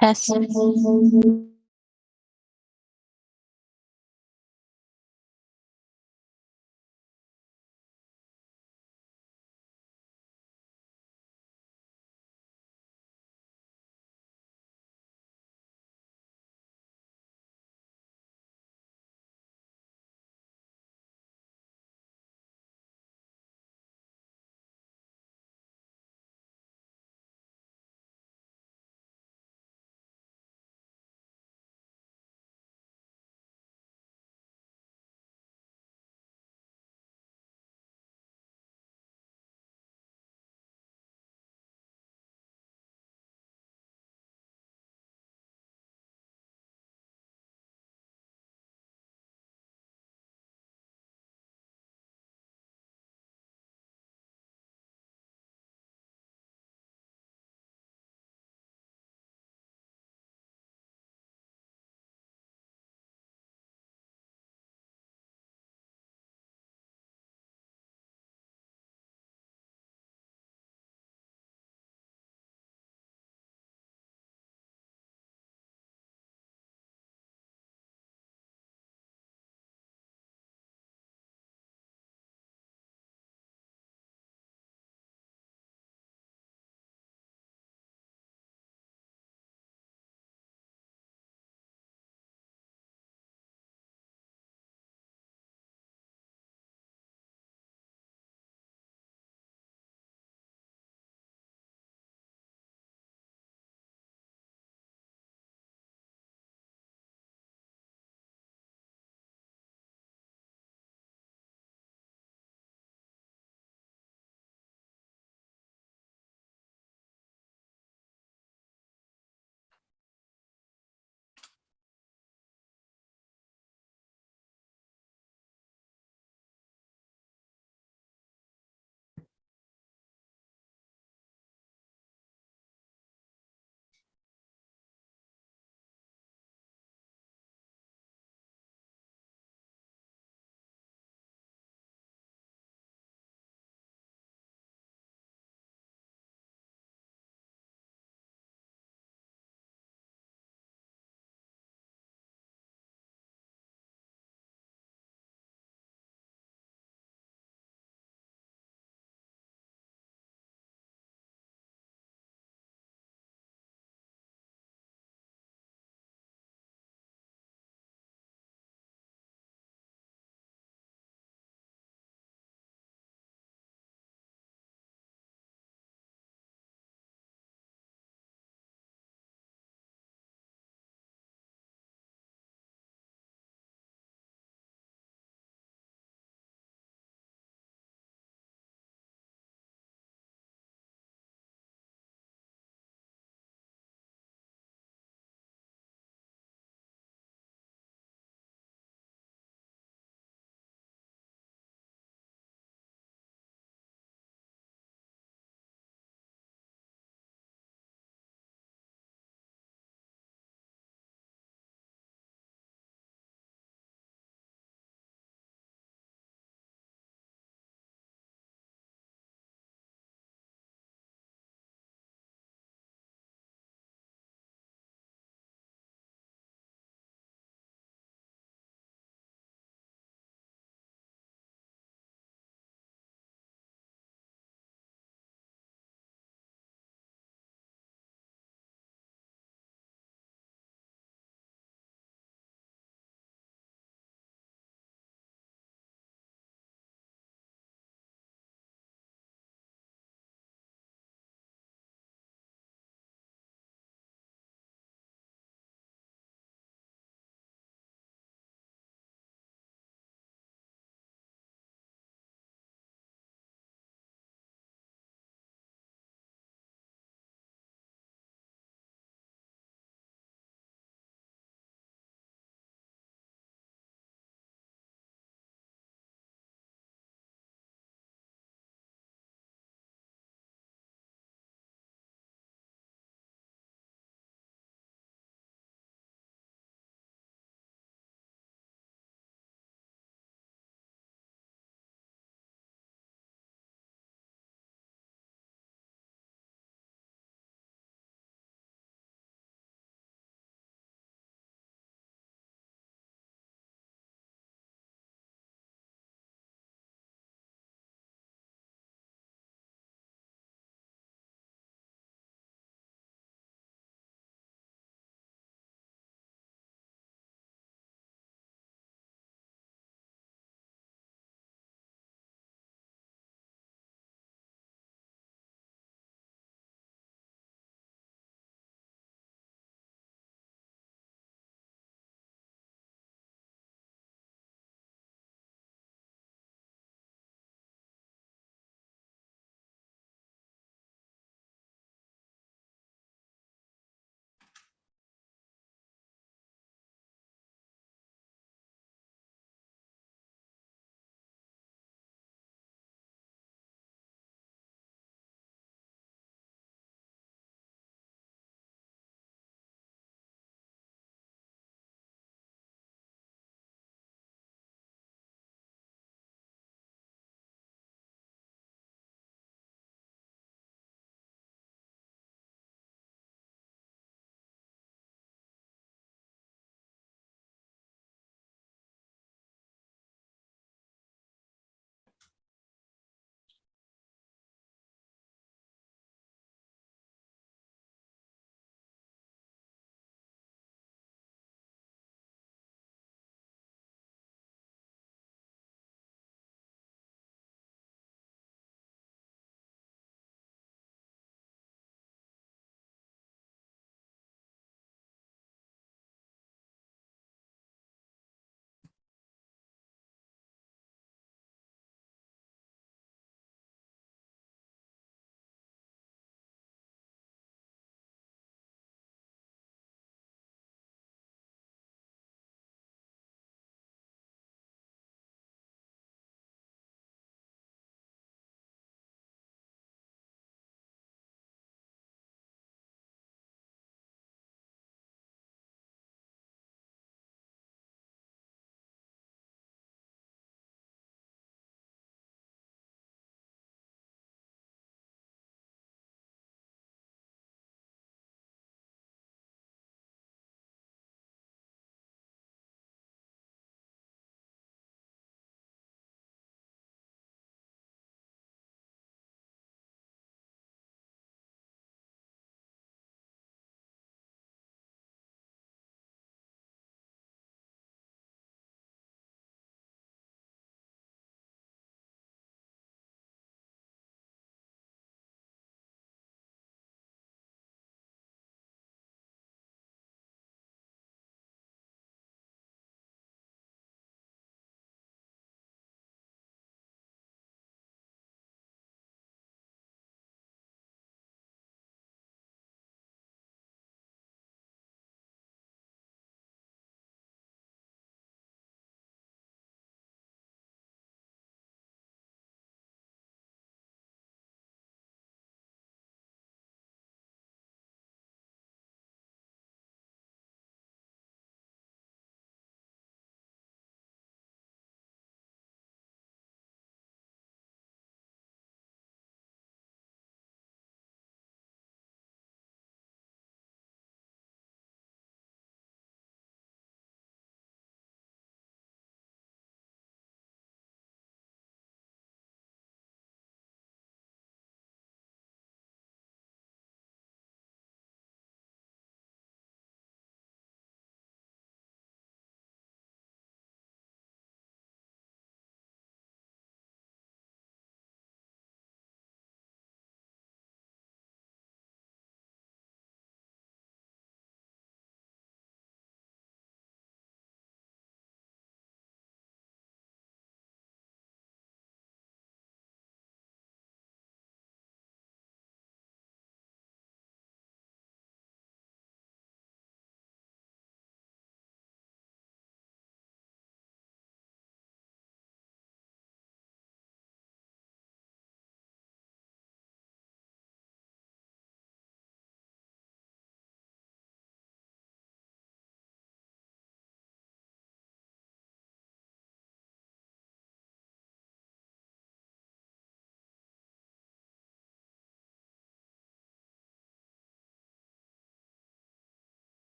Pass.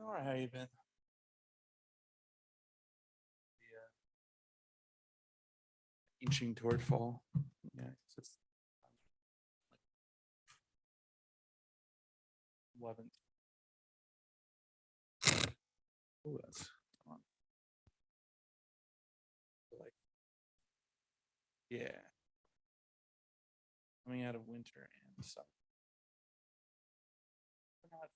All right, how you been? Inching toward fall. Yeah, it's 11th. Oh, that's on. Like, yeah, coming out of winter and summer. Not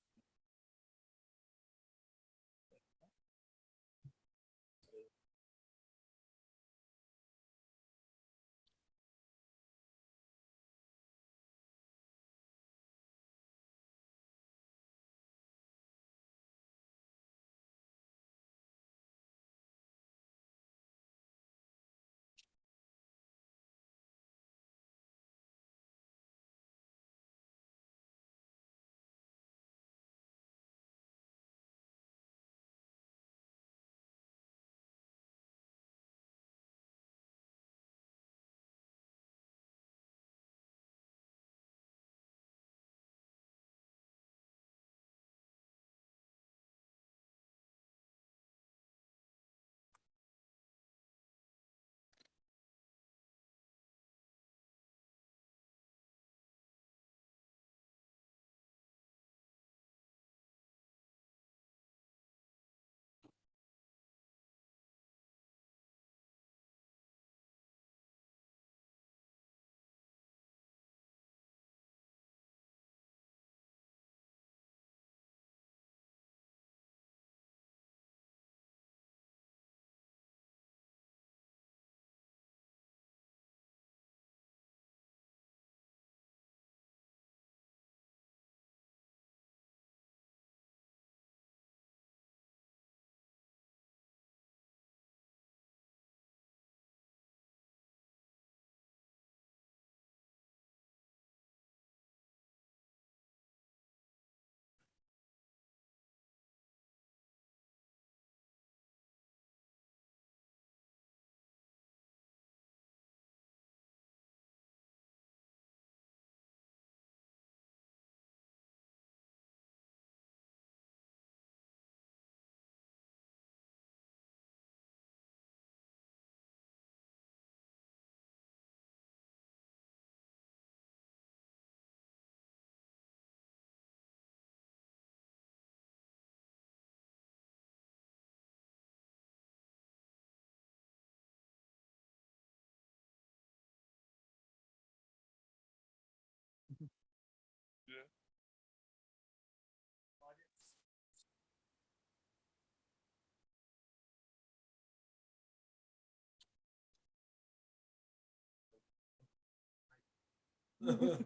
yeah.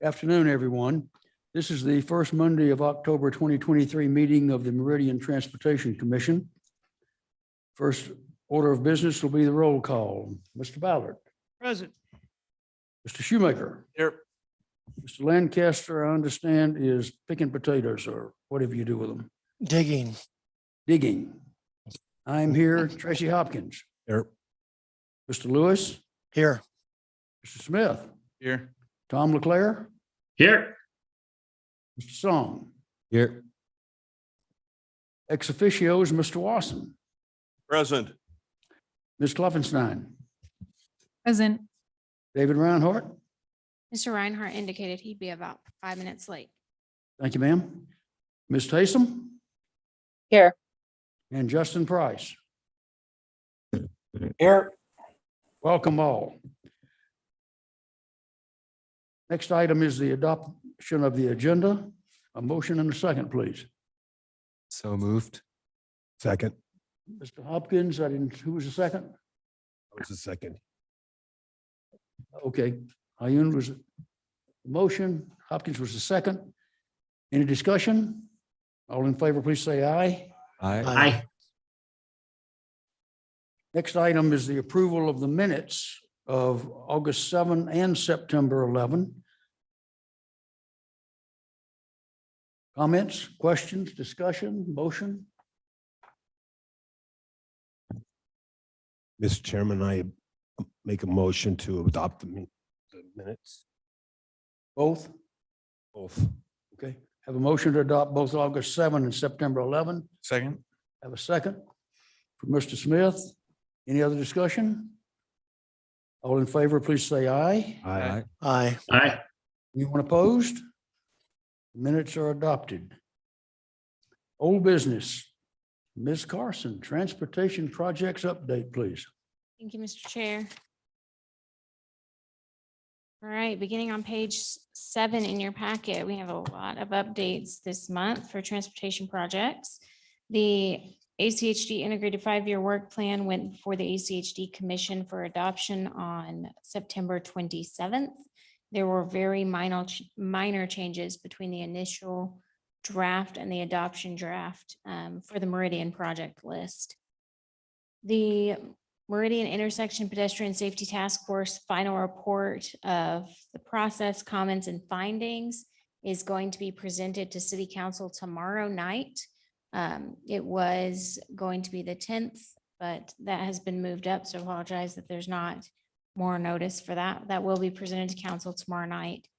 Afternoon, everyone. This is the first Monday of October 2023 meeting of the Meridian Transportation Commission. First order of business will be the roll call. Mr. Ballard, Present. Mr. Shoemaker, Here. Mr. Lancaster, I understand, is picking potatoes or whatever you do with them. Digging. Digging. I'm here. Tracy Hopkins, Here. Mr. Lewis, Here. Mr. Smith, Here. Tom Leclerc, Here. Mr. Song. Here. Ex officio is Mr. Wasson, Present. Ms. Kloffenstein, Present. David Reinhardt. Mr. Reinhardt indicated he'd be about 5 minutes late. Thank you, ma'am. Ms. Taysom Here. and Justin Price. Here. Welcome all. Next item is the adoption of the agenda. A motion and a second, please. So moved. Second. Mr. Hopkins, who was the second? I was the second. Okay, Ayun was the motion, Hopkins was the second. Any discussion? All in favor, please say aye. Aye. Next item is the approval of the minutes of August 7 and September 11. Comments, questions, discussion, motion? Mr. Chairman, I make a motion to adopt the minutes. Both? Both. Okay, have a motion to adopt both August 7 and September 11. Second. Have a second for Mr. Smith. Any other discussion? All in favor, please say aye. Aye. Aye. Aye. Anyone opposed? Minutes are adopted. Old business. Ms. Carson, Transportation Projects Update, please. Thank you, Mr. Chair. All right, beginning on page 7 in your packet, we have a lot of updates this month for transportation projects. The ACHD Integrated 5-Year Work Plan went before the ACHD Commission for adoption on September 27th. There were very minor changes between the initial draft and the adoption draft for the Meridian project list. The Meridian Intersection Pedestrian Safety Task Force final report of the process, comments, and findings is going to be presented to City Council tomorrow night. It was going to be the 10th, but that has been moved up, so I apologize that there's not more notice for that. That will be presented to council tomorrow night.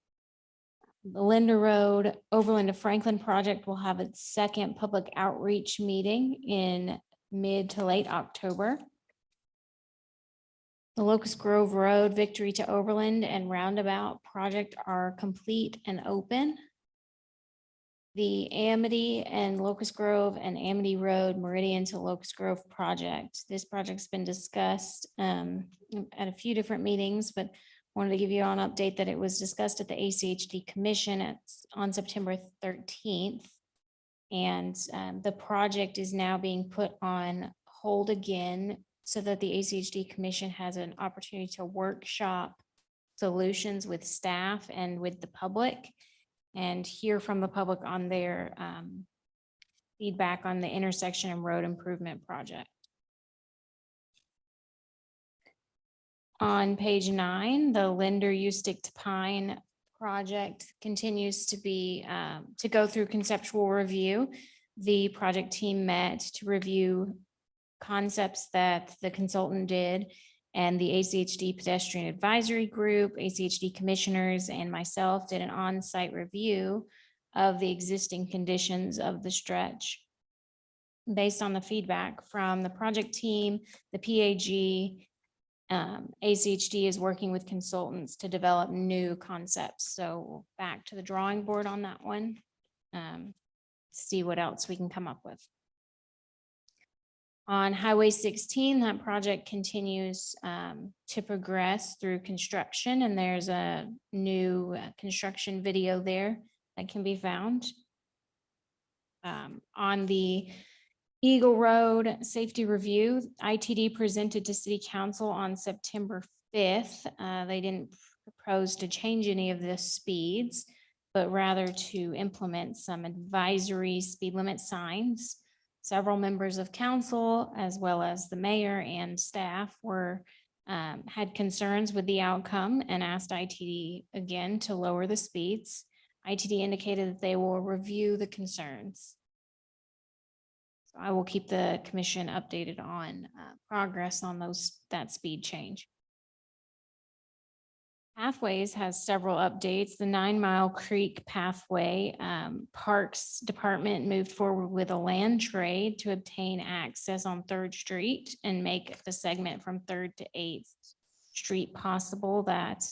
The Linder Road Overland to Franklin project will have its second public outreach meeting in mid to late October. The Locust Grove Road Victory to Overland and Roundabout project are complete and open. The Amity and Locust Grove and Amity Road Meridian to Locust Grove project. This project's been discussed at a few different meetings, but wanted to give you an update that it was discussed at the ACHD Commission on September 13th. And the project is now being put on hold again so that the ACHD Commission has an opportunity to workshop solutions with staff and with the public and hear from the public on their feedback on the intersection and road improvement project. On page 9, the Linder Ustick to Pine project continues to be to go through conceptual review. The project team met to review concepts that the consultant did, and the ACHD Pedestrian Advisory Group, ACHD commissioners, and myself did an on-site review of the existing conditions of the stretch. Based on the feedback from the project team, the PAG, ACHD is working with consultants to develop new concepts. So back to the drawing board on that one. See what else we can come up with. On Highway 16, that project continues to progress through construction, and there's a new construction video there that can be found. On the Eagle Road Safety Review, ITD presented to City Council on September 5th. They didn't propose to change any of the speeds, but rather to implement some advisory speed limit signs. Several members of council, as well as the mayor and staff had concerns with the outcome and asked ITD again to lower the speeds. ITD indicated that they will review the concerns. So I will keep the commission updated on progress on that speed change. Pathways has several updates. The 9 Mile Creek Pathway, Parks Department moved forward with a land trade to obtain access on 3rd Street and make the segment from 3rd to 8th Street possible. That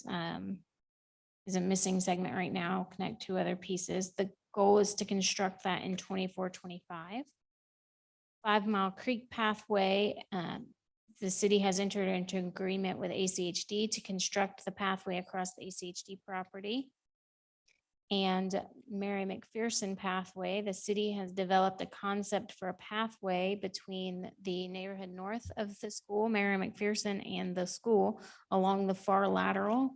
is a missing segment right now, connect two other pieces. The goal is to construct that in 24-25. 5 Mile Creek Pathway, the city has entered into agreement with ACHD to construct the pathway across the ACHD property. And Mary McPherson Pathway, the city has developed a concept for a pathway between the neighborhood north of the school, Mary McPherson, and the school along the far lateral.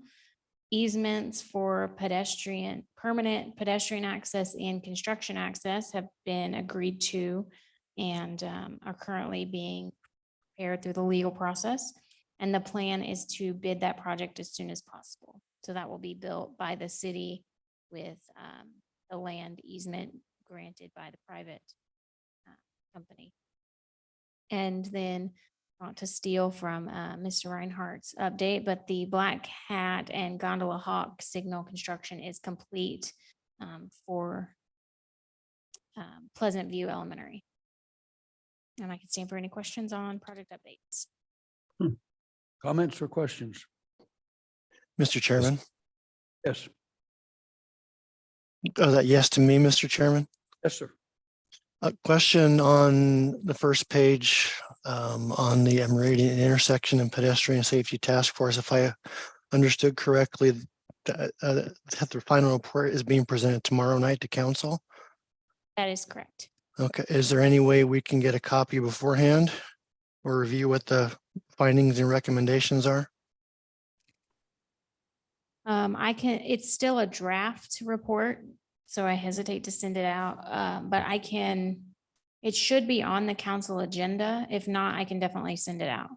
Easements for permanent pedestrian access and construction access have been agreed to and are currently being prepared through the legal process. And the plan is to bid that project as soon as possible. So that will be built by the city with the land easement granted by the private company. And then, not to steal from Mr. Reinhardt's update, but the Black Hat and Gondola Hawk signal construction is complete for Pleasant View Elementary. And I can stand for any questions on project updates. Comments or questions? Mr. Chairman, Yes. oh, that yes to me, Mr. Chairman. Yes, sir. A question on the first page on the Meridian intersection and pedestrian safety task force. If I understood correctly, that the final report is being presented tomorrow night to council. That is correct. Okay, is there any way we can get a copy beforehand or review what the findings and recommendations are? It's still a draft report, so I hesitate to send it out, but it should be on the council agenda. If not, I can definitely send it out.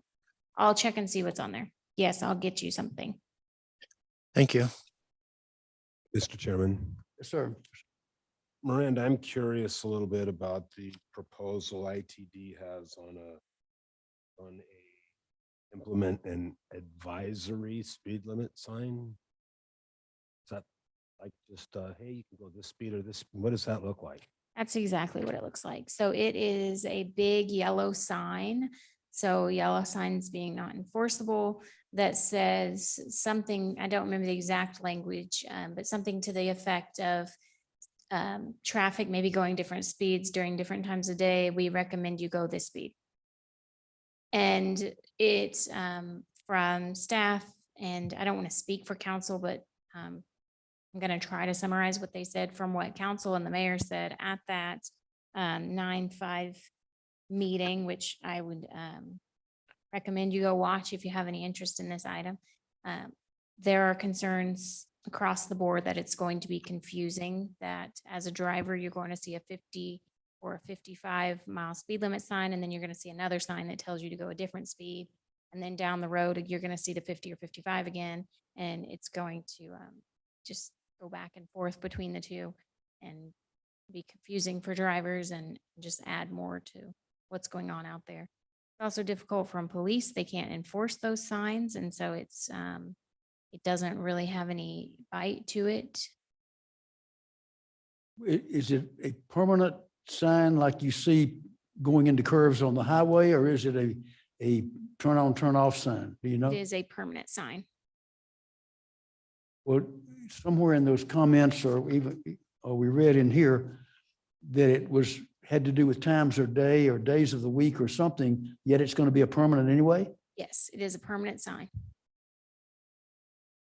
I'll check and see what's on there. Yes, I'll get you something. Thank you. Mr. Chairman, Yes, sir. Miranda, I'm curious a little bit about the proposal ITD has on a implement an advisory speed limit sign. Is that like just, hey, you can go this speed or this, what does that look like? That's exactly what it looks like. So it is a big yellow sign. So yellow signs being not enforceable, that says something, I don't remember the exact language, but something to the effect of traffic maybe going different speeds during different times of day. We recommend you go this speed. And it's from staff, and I don't want to speak for council, but I'm going to try to summarize what they said from what council and the mayor said at that 9/5 meeting, which I would recommend you go watch if you have any interest in this item. There are concerns across the board that it's going to be confusing, that as a driver, you're going to see a 50 or a 55-mile speed limit sign, and then you're going to see another sign that tells you to go a different speed. And then down the road, you're going to see the 50 or 55 again, and it's going to just go back and forth between the two and be confusing for drivers and just add more to what's going on out there. It's also difficult from police. They can't enforce those signs, and so it doesn't really have any bite to it. Is it a permanent sign like you see going into curves on the highway, or is it a turn on, turn off sign? Do you know? It is a permanent sign. Well, somewhere in those comments, or we read in here that it had to do with times of day or days of the week or something, yet it's going to be a permanent anyway? Yes, it is a permanent sign.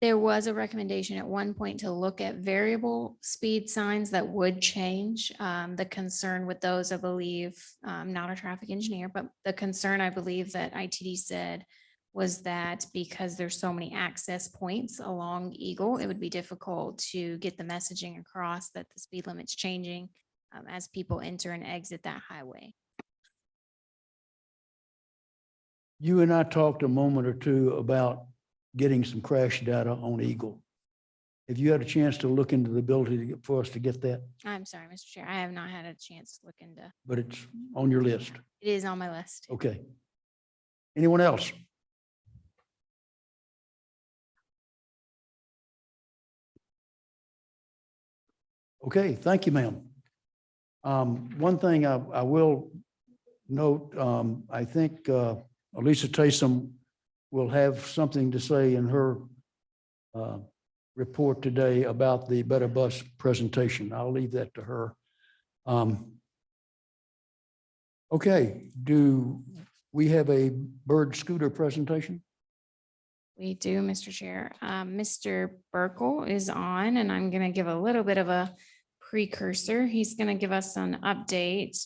There was a recommendation at one point to look at variable speed signs that would change. The concern with those, I believe, I'm not a traffic engineer, but the concern I believe that ITD said was that because there's so many access points along Eagle, it would be difficult to get the messaging across that the speed limit's changing as people enter and exit that highway. You and I talked a moment or two about getting some crash data on Eagle. Have you had a chance to look into the ability to get, for us to get that? I'm sorry, Mr. Chair, I have not had a chance to look into, But it's on your list. it is on my list. Okay. Anyone else? Okay, thank you, ma'am. One thing I will note, I think Elisa Taysom will have something to say in her report today about the Better Bus presentation. I'll leave that to her. Okay, do we have a bird scooter presentation? We do, Mr. Chair. Mr. Burkle is on, and I'm going to give a little bit of a precursor. He's going to give us an update,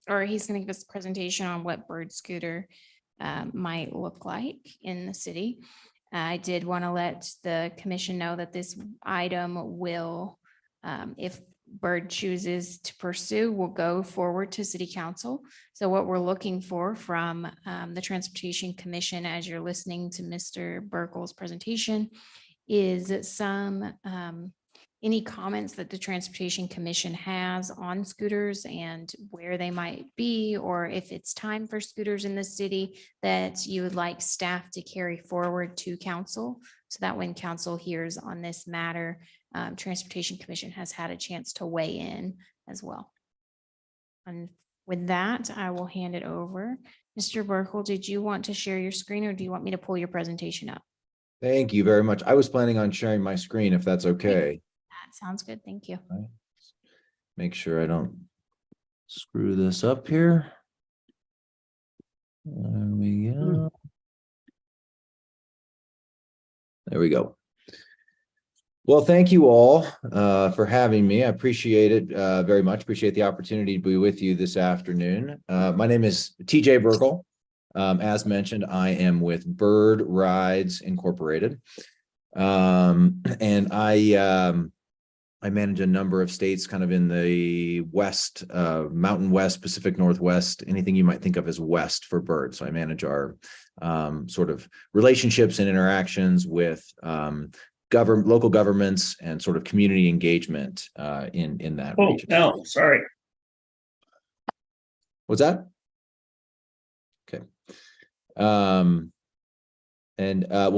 or he's going to give us a presentation on what bird scooter might look like in the city. I did want to let the commission know that this item will, if Bird chooses to pursue, will go forward to City Council. So what we're looking for from the Transportation Commission, as you're listening to Mr. Burkle's presentation, is some any comments that the Transportation Commission has on scooters and where they might be, or if it's time for scooters in the city that you would like staff to carry forward to council, so that when council hears on this matter, Transportation Commission has had a chance to weigh in as well. And with that, I will hand it over. Mr. Burkle, did you want to share your screen, or do you want me to pull your presentation up? Thank you very much. I was planning on sharing my screen if that's okay. That sounds good. Thank you. Make sure I don't screw this up here. There we go. There we go. Well, thank you all for having me. I appreciate it very much. Appreciate the opportunity to be with you this afternoon. My name is TJ Burkle. As mentioned, I am with Bird Rides Incorporated. And I manage a number of states kind of in the West, Mountain West, Pacific Northwest, anything you might think of as West for Bird. So I manage our sort of relationships and interactions with local governments and sort of community engagement in that region. No, sorry. What's that? Okay. Well,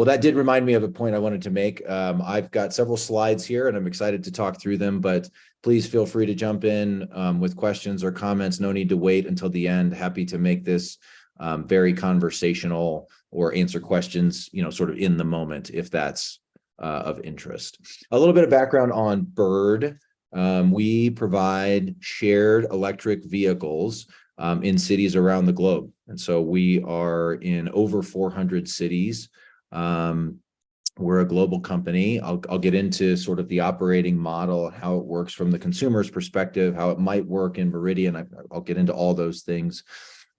that did remind me of a point I wanted to make. I've got several slides here and I'm excited to talk through them, but please feel free to jump in with questions or comments. No need to wait until the end. Happy to make this very conversational or answer questions, sort of in the moment if that's of interest. A little bit of background on Bird. We provide shared electric vehicles in cities around the globe. And so we are in over 400 cities. We're a global company. I'll get into sort of the operating model, how it works from the consumer's perspective, how it might work in Meridian. I'll get into all those things.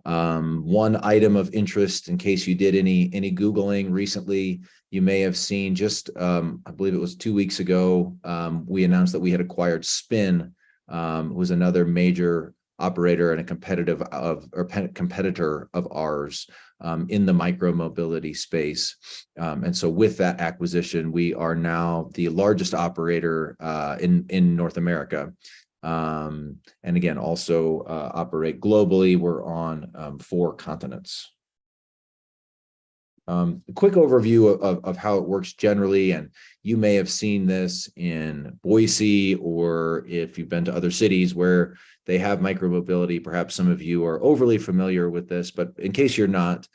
One item of interest, in case you did any Googling recently, you may have seen just, I believe it was 2 weeks ago, we announced that we had acquired Spin, was another major operator and a competitor of ours in the micromobility space. And so with that acquisition, we are now the largest operator in North America. And again, also operate globally. We're on 4 continents. A quick overview of how it works generally, and you may have seen this in Boise, or if you've been to other cities where they have micromobility, perhaps some of you are overly familiar with this, but in case you're not,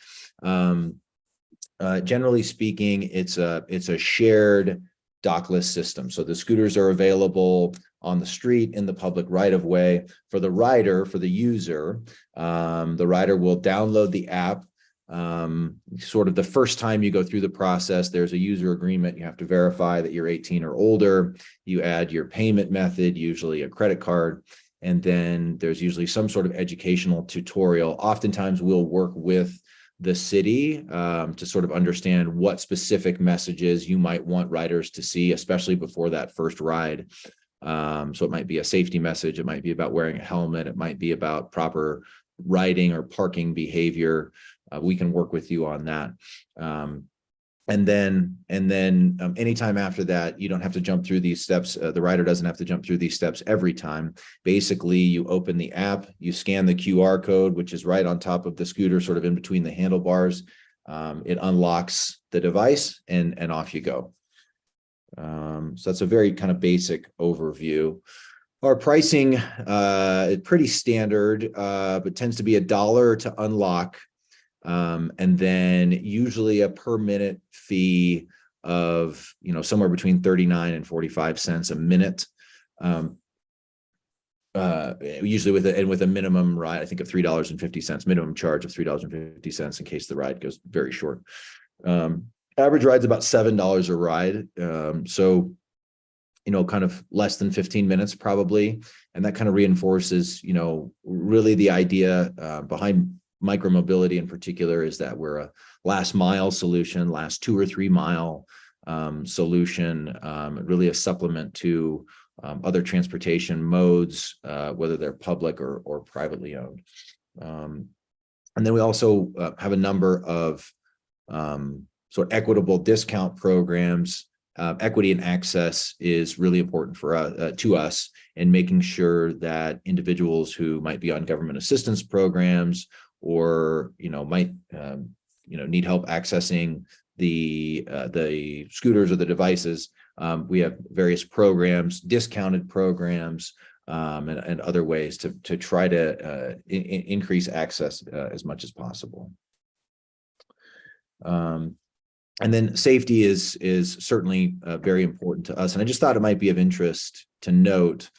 generally speaking, it's a shared dockless system. So the scooters are available on the street in the public right of way. For the rider, for the user, the rider will download the app. Sort of the first time you go through the process, there's a user agreement. You have to verify that you're 18 or older. You add your payment method, usually a credit card. And then there's usually some sort of educational tutorial. Oftentimes we'll work with the city to sort of understand what specific messages you might want riders to see, especially before that first ride. So it might be a safety message. It might be about wearing a helmet. It might be about proper riding or parking behavior. We can work with you on that. And then anytime after that, you don't have to jump through these steps. The rider doesn't have to jump through these steps every time. Basically, you open the app, you scan the QR code, which is right on top of the scooter, sort of in between the handlebars. It unlocks the device and off you go. So that's a very kind of basic overview. Our pricing is pretty standard, but tends to be $1 to unlock. And then usually a per minute fee of, somewhere between 39 and 45 cents a minute. Usually with a minimum ride, I think of $3.50, minimum charge of $3.50 in case the ride goes very short. Average ride's about $7 a ride. So, kind of less than 15 minutes probably. And that kind of reinforces, really the idea behind micromobility in particular is that we're a last mile solution, last 2 or 3 mile solution, really a supplement to other transportation modes, whether they're public or privately owned. And then we also have a number of sort of equitable discount programs. Equity and access is really important for to us in making sure that individuals who might be on government assistance programs or might need help accessing the scooters or the devices. We have various programs, discounted programs, and other ways to try to increase access as much as possible. And then safety is certainly very important to us. And I just thought it might be of interest to note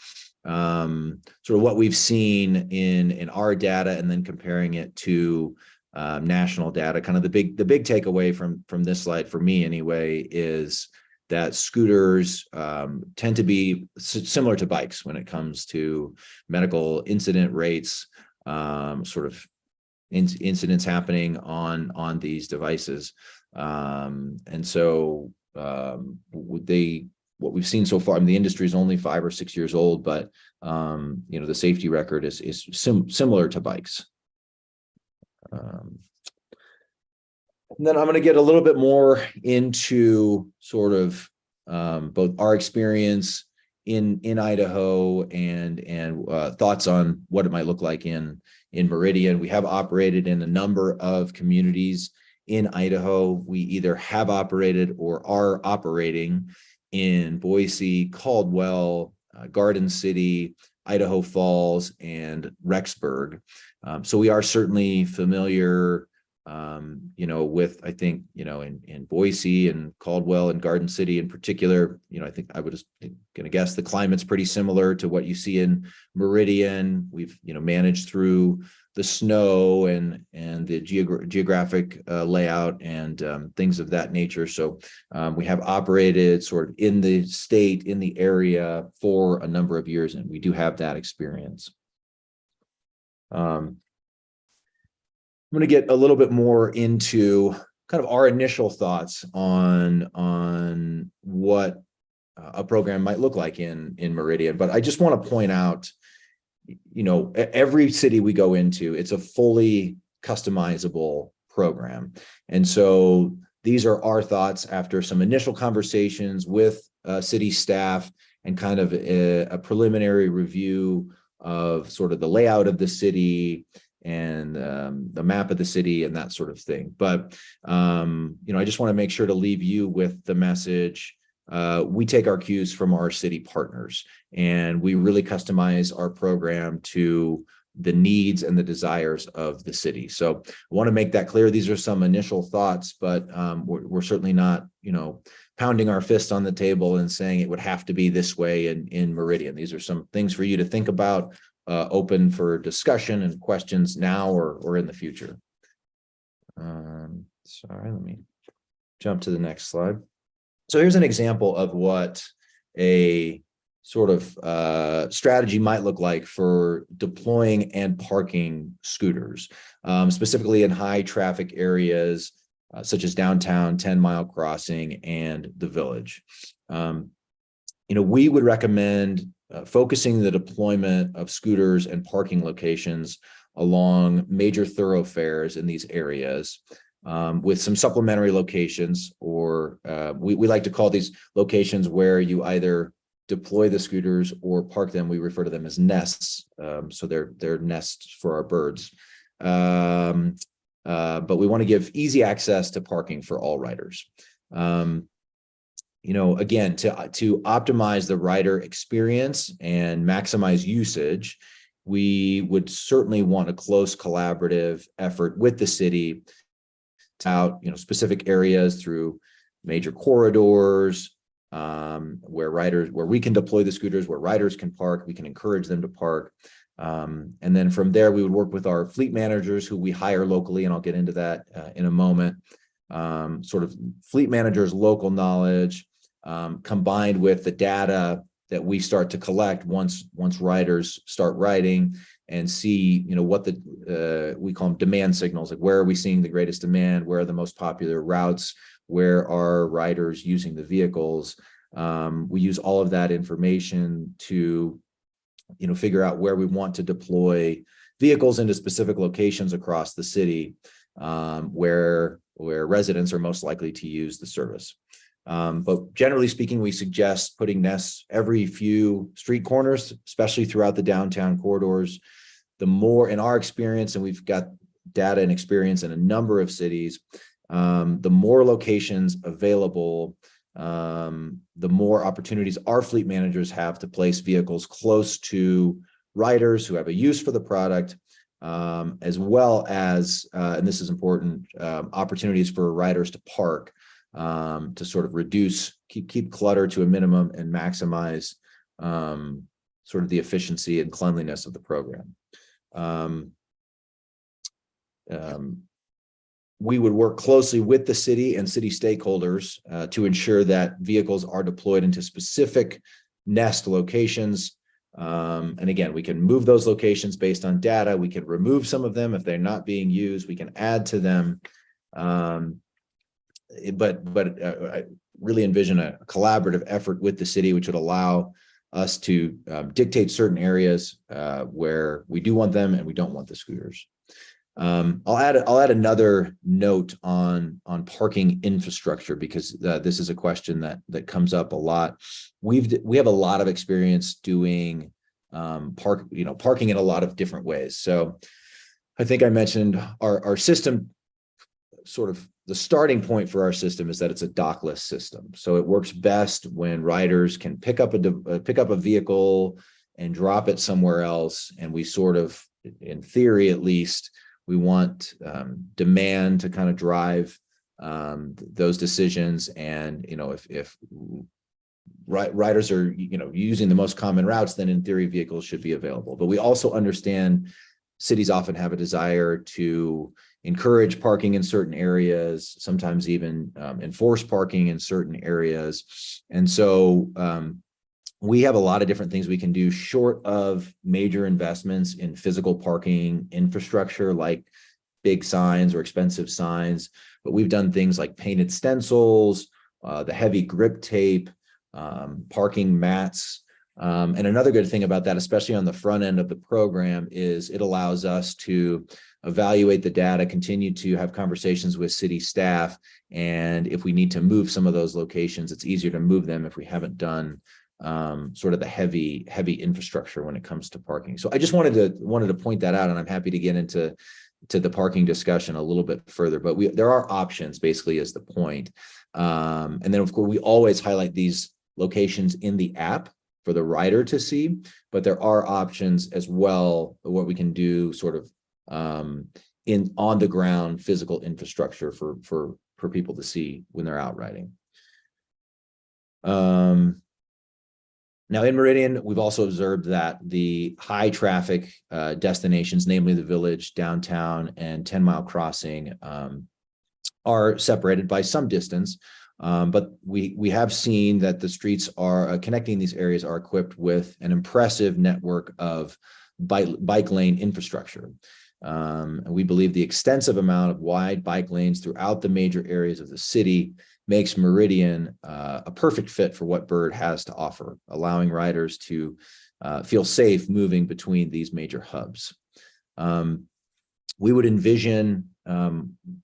sort of what we've seen in our data and then comparing it to national data. Kind of the big takeaway from this slide for me anyway is that scooters tend to be similar to bikes when it comes to medical incident rates, sort of incidents happening on these devices. And so what we've seen so far, I mean, the industry is only 5 or 6 years old, but the safety record is similar to bikes. And then I'm going to get a little bit more into sort of both our experience in Idaho and thoughts on what it might look like in Meridian. We have operated in a number of communities in Idaho. We either have operated or are operating in Boise, Caldwell, Garden City, Idaho Falls, and Rexburg. So we are certainly familiar, with, I think, in Boise and Caldwell and Garden City in particular, I think I was going to guess the climate's pretty similar to what you see in Meridian. We've, managed through the snow and the geographic layout and things of that nature. So we have operated sort of in the state, in the area for a number of years, and we do have that experience. I'm going to get a little bit more into kind of our initial thoughts on what a program might look like in Meridian. But I just want to point out, every city we go into, it's a fully customizable program. And so these are our thoughts after some initial conversations with city staff and kind of a preliminary review of sort of the layout of the city and the map of the city and that sort of thing. But, I just want to make sure to leave you with the message. We take our cues from our city partners, and we really customize our program to the needs and the desires of the city. So I want to make that clear. These are some initial thoughts, but we're certainly not, pounding our fist on the table and saying it would have to be this way in Meridian. These are some things for you to think about, open for discussion and questions now or in the future. Sorry, let me jump to the next slide. So here's an example of what a sort of strategy might look like for deploying and parking scooters, specifically in high traffic areas such as downtown, 10 Mile Crossing, and the Village. We would recommend focusing the deployment of scooters and parking locations along major thoroughfares in these areas, with some supplementary locations, or we like to call these locations where you either deploy the scooters or park them. We refer to them as nests. So they're nests for our birds. But we want to give easy access to parking for all riders. Again, to optimize the rider experience and maximize usage, we would certainly want a close collaborative effort with the city out, specific areas through major corridors, where we can deploy the scooters, where riders can park, we can encourage them to park. And then from there, we would work with our fleet managers who we hire locally, and I'll get into that in a moment. Sort of fleet managers' local knowledge, combined with the data that we start to collect once riders start riding, and see, what we call them demand signals, like where are we seeing the greatest demand, where are the most popular routes, where are riders using the vehicles. We use all of that information to, figure out where we want to deploy vehicles into specific locations across the city, where residents are most likely to use the service. But generally speaking, we suggest putting nests every few street corners, especially throughout the downtown corridors. The more, in our experience, and we've got data and experience in a number of cities, the more locations available, the more opportunities our fleet managers have to place vehicles close to riders who have a use for the product, as well as, and this is important, opportunities for riders to park, to sort of keep clutter to a minimum and maximize sort of the efficiency and cleanliness of the program. We would work closely with the city and city stakeholders to ensure that vehicles are deployed into specific nest locations. And again, we can move those locations based on data. We can remove some of them if they're not being used. We can add to them. But I really envision a collaborative effort with the city, which would allow us to dictate certain areas where we do want them and we don't want the scooters. I'll add another note on parking infrastructure, because this is a question that comes up a lot. We have a lot of experience doing parking in a lot of different ways. So I think I mentioned our system, sort of the starting point for our system is that it's a dockless system. So it works best when riders can pick up a vehicle and drop it somewhere else. And we sort of, in theory at least, we want demand to kind of drive those decisions. And, if riders are, using the most common routes, then in theory, vehicles should be available. But we also understand cities often have a desire to encourage parking in certain areas, sometimes even enforce parking in certain areas. And so we have a lot of different things we can do short of major investments in physical parking infrastructure, like big signs or expensive signs. But we've done things like painted stencils, the heavy grip tape, parking mats. And another good thing about that, especially on the front end of the program, is it allows us to evaluate the data, continue to have conversations with city staff. And if we need to move some of those locations, it's easier to move them if we haven't done sort of the heavy infrastructure when it comes to parking. So I just wanted to point that out, and I'm happy to get into the parking discussion a little bit further, but there are options, basically, is the point. And then of course we always highlight these locations in the app for the rider to see, but there are options as well, what we can do sort of in on the ground physical infrastructure for people to see when they're out riding. Now in Meridian, we've also observed that the high traffic destinations, namely the Village, downtown, and 10 Mile Crossing, are separated by some distance. But we have seen that the streets are connecting these areas are equipped with an impressive network of bike lane infrastructure. And we believe the extensive amount of wide bike lanes throughout the major areas of the city makes Meridian a perfect fit for what Bird has to offer, allowing riders to feel safe moving between these major hubs. We would envision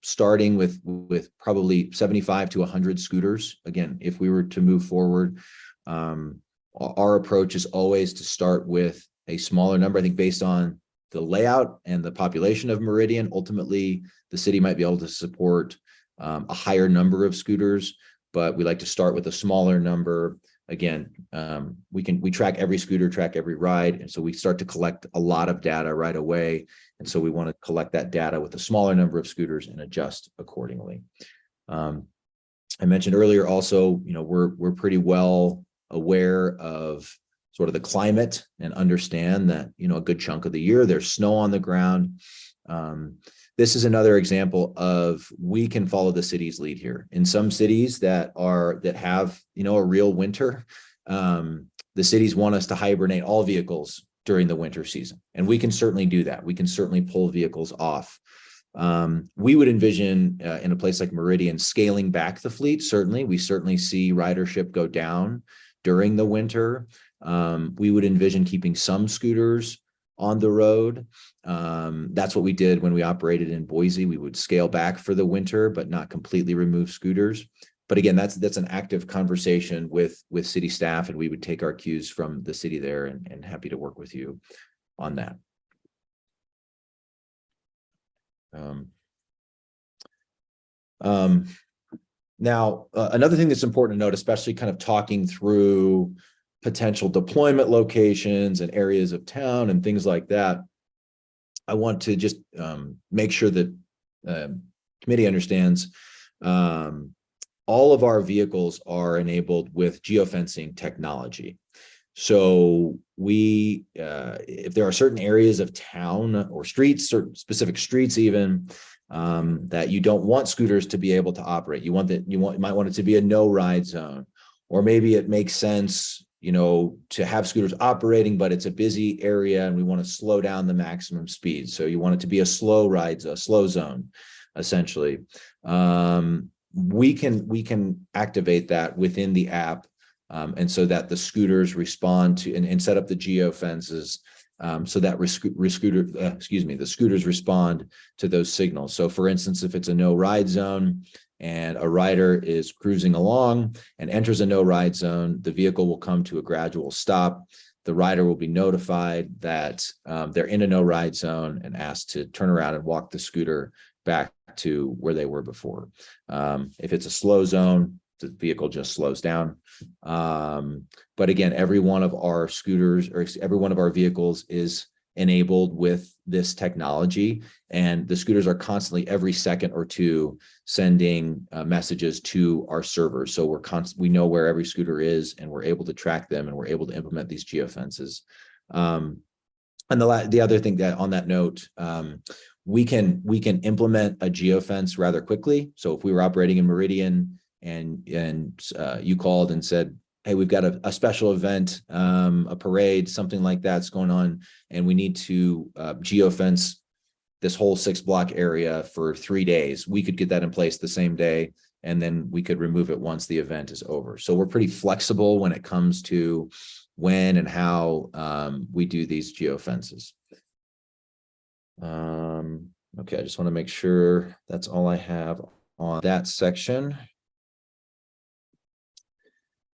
starting with probably 75 to 100 scooters. Again, if we were to move forward, our approach is always to start with a smaller number. I think based on the layout and the population of Meridian, ultimately the city might be able to support a higher number of scooters, but we like to start with a smaller number. Again, we track every scooter, track every ride, and so we start to collect a lot of data right away. And so we want to collect that data with a smaller number of scooters and adjust accordingly. I mentioned earlier also, we're pretty well aware of sort of the climate and understand that, a good chunk of the year there's snow on the ground. This is another example of we can follow the city's lead here. In some cities that have, a real winter, the cities want us to hibernate all vehicles during the winter season. And we can certainly do that. We can certainly pull vehicles off. We would envision in a place like Meridian scaling back the fleet. Certainly, we certainly see ridership go down during the winter. We would envision keeping some scooters on the road. That's what we did when we operated in Boise. We would scale back for the winter, but not completely remove scooters. But again, that's an active conversation with city staff, and we would take our cues from the city there, and happy to work with you on that. Now, another thing that's important to note, especially kind of talking through potential deployment locations and areas of town and things like that, I want to just make sure that committee understands all of our vehicles are enabled with geofencing technology. So if there are certain areas of town or streets, certain specific streets even, that you don't want scooters to be able to operate, you might want it to be a no ride zone, or maybe it makes sense, to have scooters operating, but it's a busy area and we want to slow down the maximum speed. So you want it to be a slow zone, essentially. We can activate that within the app, and so that the scooters respond to and set up the geofences, so that the scooters respond to those signals. So for instance, if it's a no ride zone and a rider is cruising along and enters a no ride zone, the vehicle will come to a gradual stop. The rider will be notified that they're in a no ride zone and asked to turn around and walk the scooter back to where they were before. If it's a slow zone, the vehicle just slows down. But again, every one of our scooters or every one of our vehicles is enabled with this technology, and the scooters are constantly every second or two sending messages to our servers. So we know where every scooter is, and we're able to track them, and we're able to implement these geofences. And the other thing that on that note, we can implement a geofence rather quickly. So if we were operating in Meridian and you called and said, hey, we've got a special event, a parade, something like that's going on, and we need to geofence this whole 6-block area for 3 days, we could get that in place the same day, and then we could remove it once the event is over. So we're pretty flexible when it comes to when and how we do these geofences. Okay, I just want to make sure that's all I have on that section.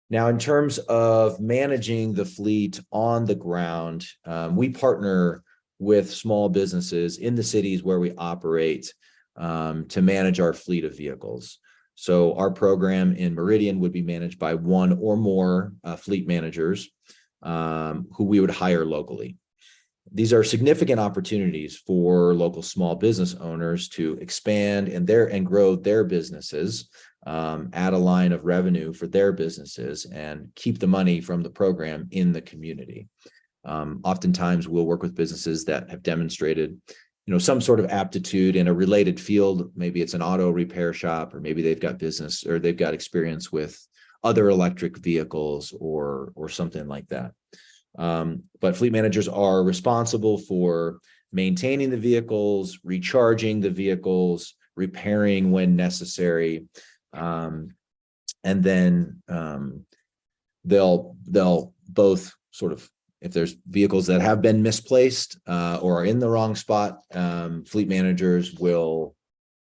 Now, in terms of managing the fleet on the ground, we partner with small businesses in the cities where we operate to manage our fleet of vehicles. So our program in Meridian would be managed by one or more fleet managers who we would hire locally. These are significant opportunities for local small business owners to expand and grow their businesses, add a line of revenue for their businesses, and keep the money from the program in the community. Oftentimes, we'll work with businesses that have demonstrated some sort of aptitude in a related field. Maybe it's an auto repair shop, or maybe they've got business, or they've got experience with other electric vehicles or something like that. But fleet managers are responsible for maintaining the vehicles, recharging the vehicles, repairing when necessary. And then they'll both sort of, if there's vehicles that have been misplaced or are in the wrong spot, fleet managers will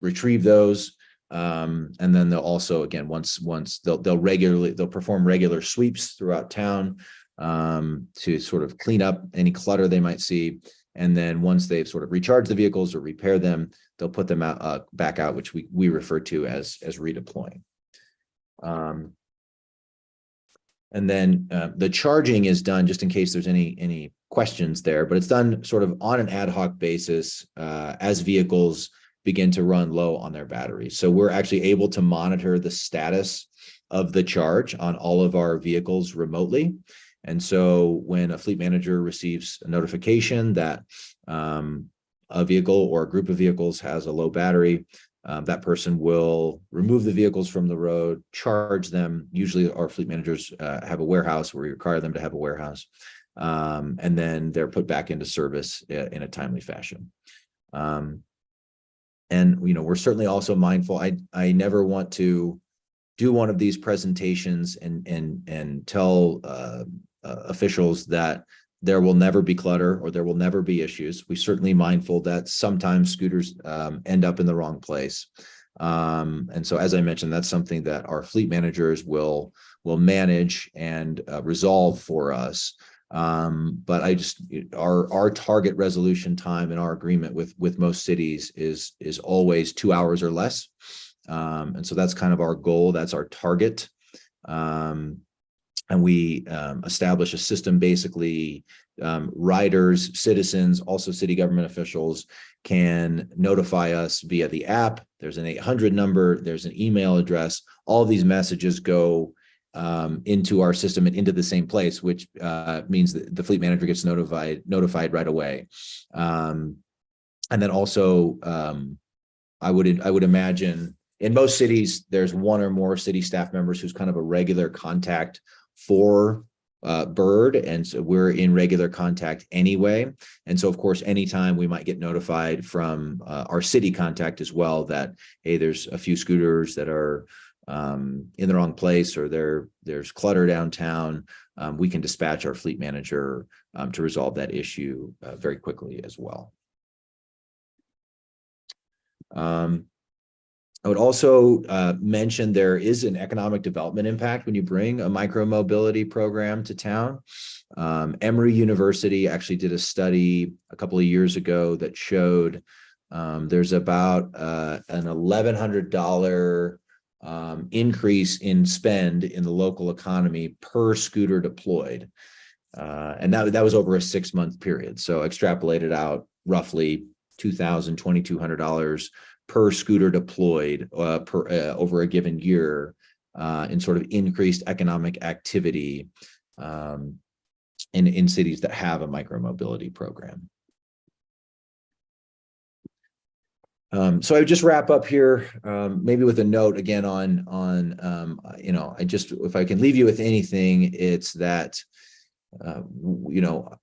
retrieve those. And then they'll also, again, once they'll perform regular sweeps throughout town to sort of clean up any clutter they might see. And then once they've sort of recharged the vehicles or repair them, they'll put them out back out, which we refer to as redeploying. And then the charging is done, just in case there's any questions there, but it's done sort of on an ad hoc basis as vehicles begin to run low on their batteries. So we're actually able to monitor the status of the charge on all of our vehicles remotely. And so when a fleet manager receives a notification that a vehicle or a group of vehicles has a low battery, that person will remove the vehicles from the road, charge them. Usually our fleet managers have a warehouse where we require them to have a warehouse. And then they're put back into service in a timely fashion. And, we're certainly also mindful. I never want to do one of these presentations and tell officials that there will never be clutter or there will never be issues. We're certainly mindful that sometimes scooters end up in the wrong place. And so, as I mentioned, that's something that our fleet managers will manage and resolve for us. But our target resolution time in our agreement with most cities is always 2 hours or less. And so that's kind of our goal. That's our target. And we establish a system, basically riders, citizens, also city government officials can notify us via the app. There's an 800 number, there's an email address. All of these messages go into our system and into the same place, which means that the fleet manager gets notified right away. And then also, I would imagine in most cities, there's one or more city staff members who's kind of a regular contact for Bird, and so we're in regular contact anyway. And so, of course, anytime we might get notified from our city contact as well that, hey, there's a few scooters that are in the wrong place, or there's clutter downtown, we can dispatch our fleet manager to resolve that issue very quickly as well. I would also mention there is an economic development impact when you bring a micro-mobility program to town. Emory University actually did a study a couple of years ago that showed there's about an $1,100 increase in spend in the local economy per scooter deployed. And that was over a 6-month period. So extrapolated out roughly $2,000, $2,200 per scooter deployed over a given year in sort of increased economic activity in cities that have a micro-mobility program. So I would just wrap up here, maybe with a note again on if I can leave you with anything, it's that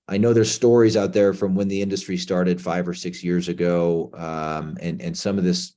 I know there's stories out there from when the industry started 5 or 6 years ago, and some of this,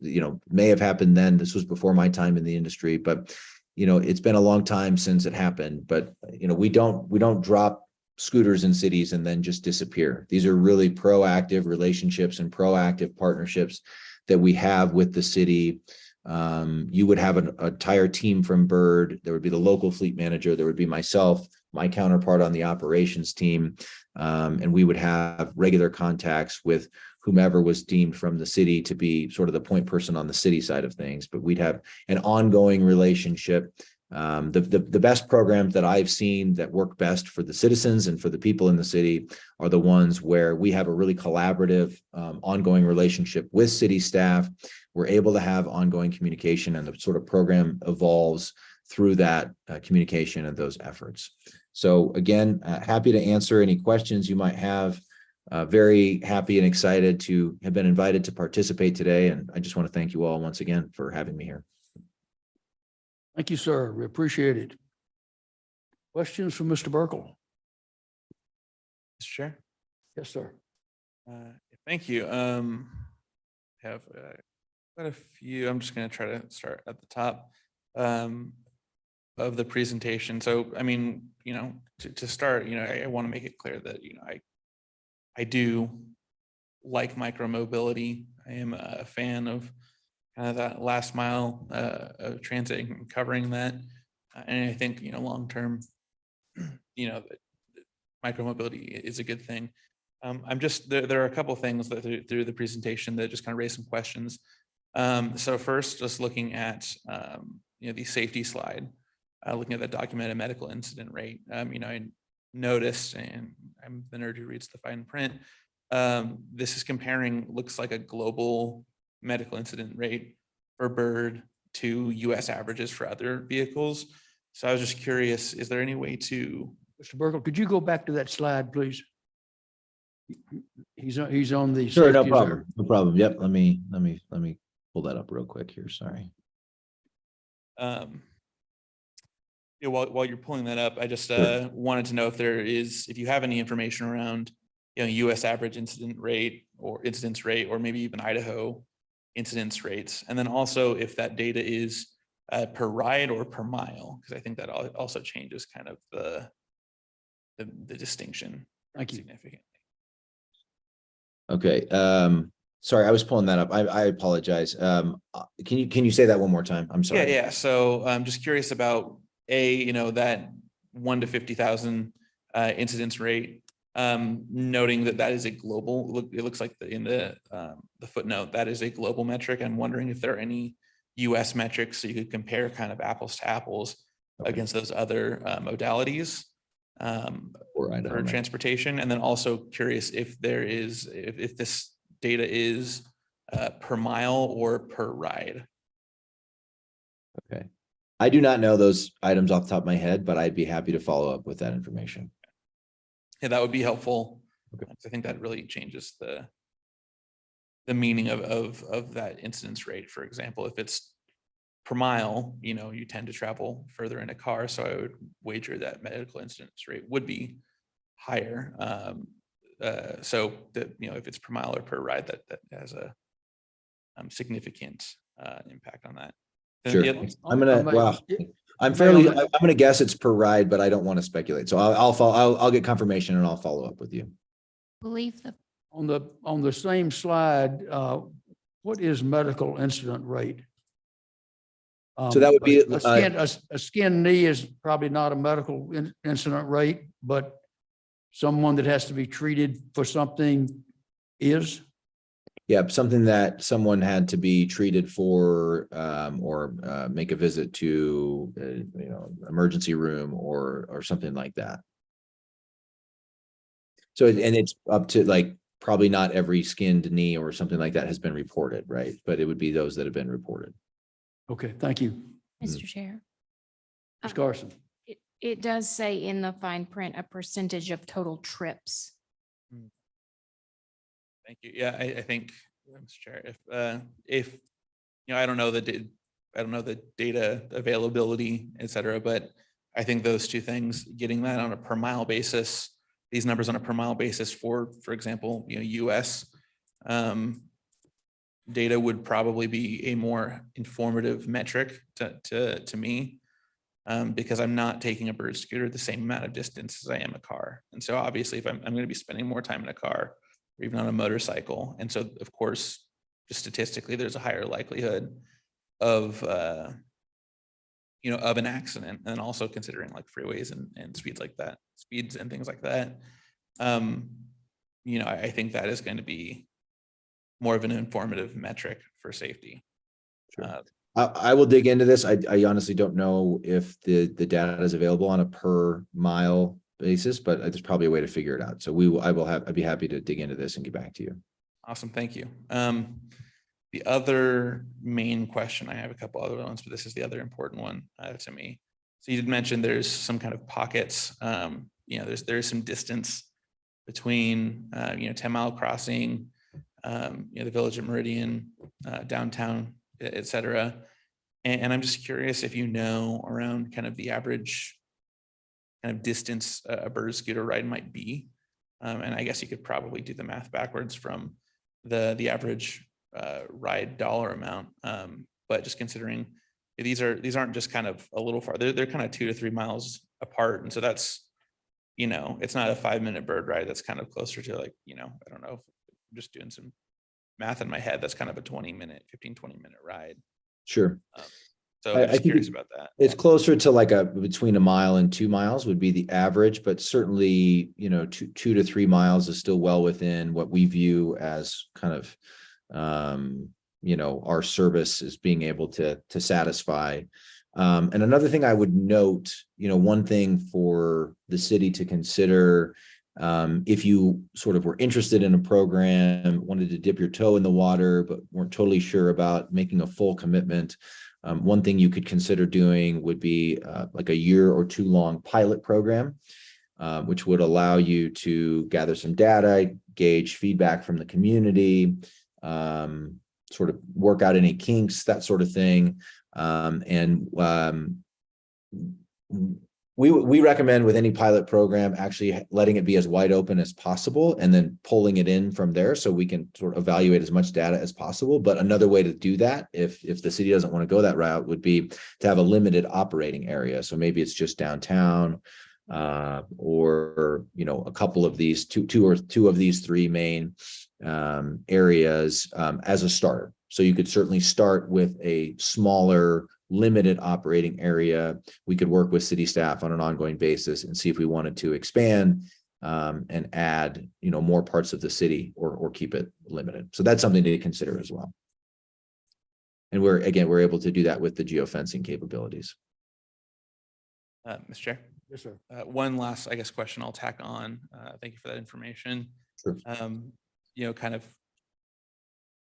may have happened then. This was before my time in the industry, but it's been a long time since it happened. But we don't drop scooters in cities and then just disappear. These are really proactive relationships and proactive partnerships that we have with the city. You would have an entire team from Bird. There would be the local fleet manager. There would be myself, my counterpart on the operations team, and we would have regular contacts with whomever was deemed from the city to be sort of the point person on the city side of things. But we'd have an ongoing relationship. The best programs that I've seen that work best for the citizens and for the people in the city are the ones where we have a really collaborative, ongoing relationship with city staff. We're able to have ongoing communication, and the sort of program evolves through that communication and those efforts. So again, happy to answer any questions you might have very happy and excited to have been invited to participate today. And I just want to thank you all once again for having me here. Thank you, sir. We appreciate it. Questions from Mr. Burkle? Mr. Chair. Yes, sir. Thank you. Have quite a few. I'm just going to try to start at the top of the presentation. So, I mean, you know, to start, you know, I want to make it clear that, you know, I do like micromobility. I am a fan of kind of that last mile of transit and covering that. And I think, you know, long term, you know, micromobility is a good thing. I'm just, there are a couple of things that through the presentation that just kind of raise some questions. So first, just looking at, you know, the safety slide, looking at the documented medical incident rate, you know, I noticed, and I'm the nerd who reads the fine print, this is comparing, looks like a global medical incident rate for Bird to US averages for other vehicles. So I was just curious, is there any way to... Mr. Burkle, could you go back to that slide, please? He's on the. Sure, no safety problem. reserve. No problem. Yep. Let me pull that up real quick here. Sorry. Yeah, while you're pulling that up, I just Sure. wanted to know if you have any information around, you know, US average incidence rate, or maybe even Idaho incidence rates. And then also if that data is per ride or per mile, because I think that also changes kind of the distinction. Thank you. Significantly. Okay. Sorry, I was pulling that up. I apologize. Can you say that one more time? I'm sorry. Yeah. So I'm just curious about you know, that 1 to 50,000 incidence rate, noting that is a global, it looks like in the footnote, that is a global metric. I'm wondering if there are any US metrics so you could compare kind of apples to apples against those other modalities Or Idaho, for right. transportation. And then also curious if there is, if this data is per mile or per ride. Okay. I do not know those items off the top of my head, but I'd be happy to follow up with that information. Yeah, that would be helpful. Okay. I think that really changes the meaning of that incidence rate. For example, if it's per mile, you know, you tend to travel further in a car. So I would wager that medical incidence rate would be higher. So that, you know, if it's per mile or per ride, that has a significant impact on that. Then Sure. the other- I'm gonna guess it's per ride, but I don't want to speculate. So I'll get confirmation and I'll follow up with you. Believe the On the same slide, what is medical incident rate? So that would be, A skinned knee is probably not a medical incident rate, but someone that has to be treated for something is. yeah, something that someone had to be treated for, or make a visit to, you know, emergency room or something like that. So, and it's up to like, probably not every skinned knee or something like that has been reported, right? But it would be those that have been reported. Okay, thank you. Mr. Chair. Ms. Carson. It does say in the fine print, a percentage of total trips. Thank you. Yeah, I think, Mr. Chair, if you know, I don't know the data availability, et cetera, but I think those two things, getting that on a per mile basis, these numbers on a per mile basis for example, you know, US data would probably be a more informative metric to me, because I'm not taking a Bird scooter the same amount of distance as I am a car. And so obviously if I'm going to be spending more time in a car or even on a motorcycle. And so of course, just statistically, there's a higher likelihood of, you know, of an accident, and also considering like freeways and speeds like that, speeds and things like that. You know, I think that is going to be more of an informative metric for safety. Sure. I will dig into this. I honestly don't know if the data is available on a per mile basis, but there's probably a way to figure it out. So I'd be happy to dig into this and get back to you. Awesome, thank you. The other main question, I have a couple other ones, but this is the other important one to me. So you did mention there's some kind of pockets, you know, there's some distance between, 10 Mile Crossing, the Village of Meridian, downtown, et cetera. And I'm just curious if you know around kind of the average kind of distance a bird scooter ride might be. And I guess you could probably do the math backwards from the average ride dollar amount. But just considering these aren't just kind of a little far, they're kind of 2 to 3 miles apart. And so that's, it's not a 5-minute bird ride. That's kind of closer to like, I don't know, I'm just doing some math in my head. That's kind of a 20 minute ride. Sure. So I I'm just think curious about that. It's closer to like between 1 mile and 2 miles would be the average, but certainly, 2 to 3 miles is still well within what we view as kind of, our service is being able to satisfy. And another thing I would note, one thing for the city to consider, if you sort of were interested in a program, wanted to dip your toe in the water, but weren't totally sure about making a full commitment, one thing you could consider doing would be like a 1 or 2 year long pilot program, which would allow you to gather some data, gauge feedback from the community, sort of work out any kinks, that sort of thing. We recommend with any pilot program actually letting it be as wide open as possible and then pulling it in from there so we can sort of evaluate as much data as possible. But another way to do that, if the city doesn't want to go that route, would be to have a limited operating area. So maybe it's just downtown, or a couple of these two of these 3 main areas as a starter. So you could certainly start with a smaller, limited operating area. We could work with city staff on an ongoing basis and see if we wanted to expand and add, more parts of the city or keep it limited. So that's something to consider as well. And we're able to do that with the geofencing capabilities. Mr. Chair. Yes, sir. One last, I guess, question I'll tack on. Thank you for that information. Sure. Kind of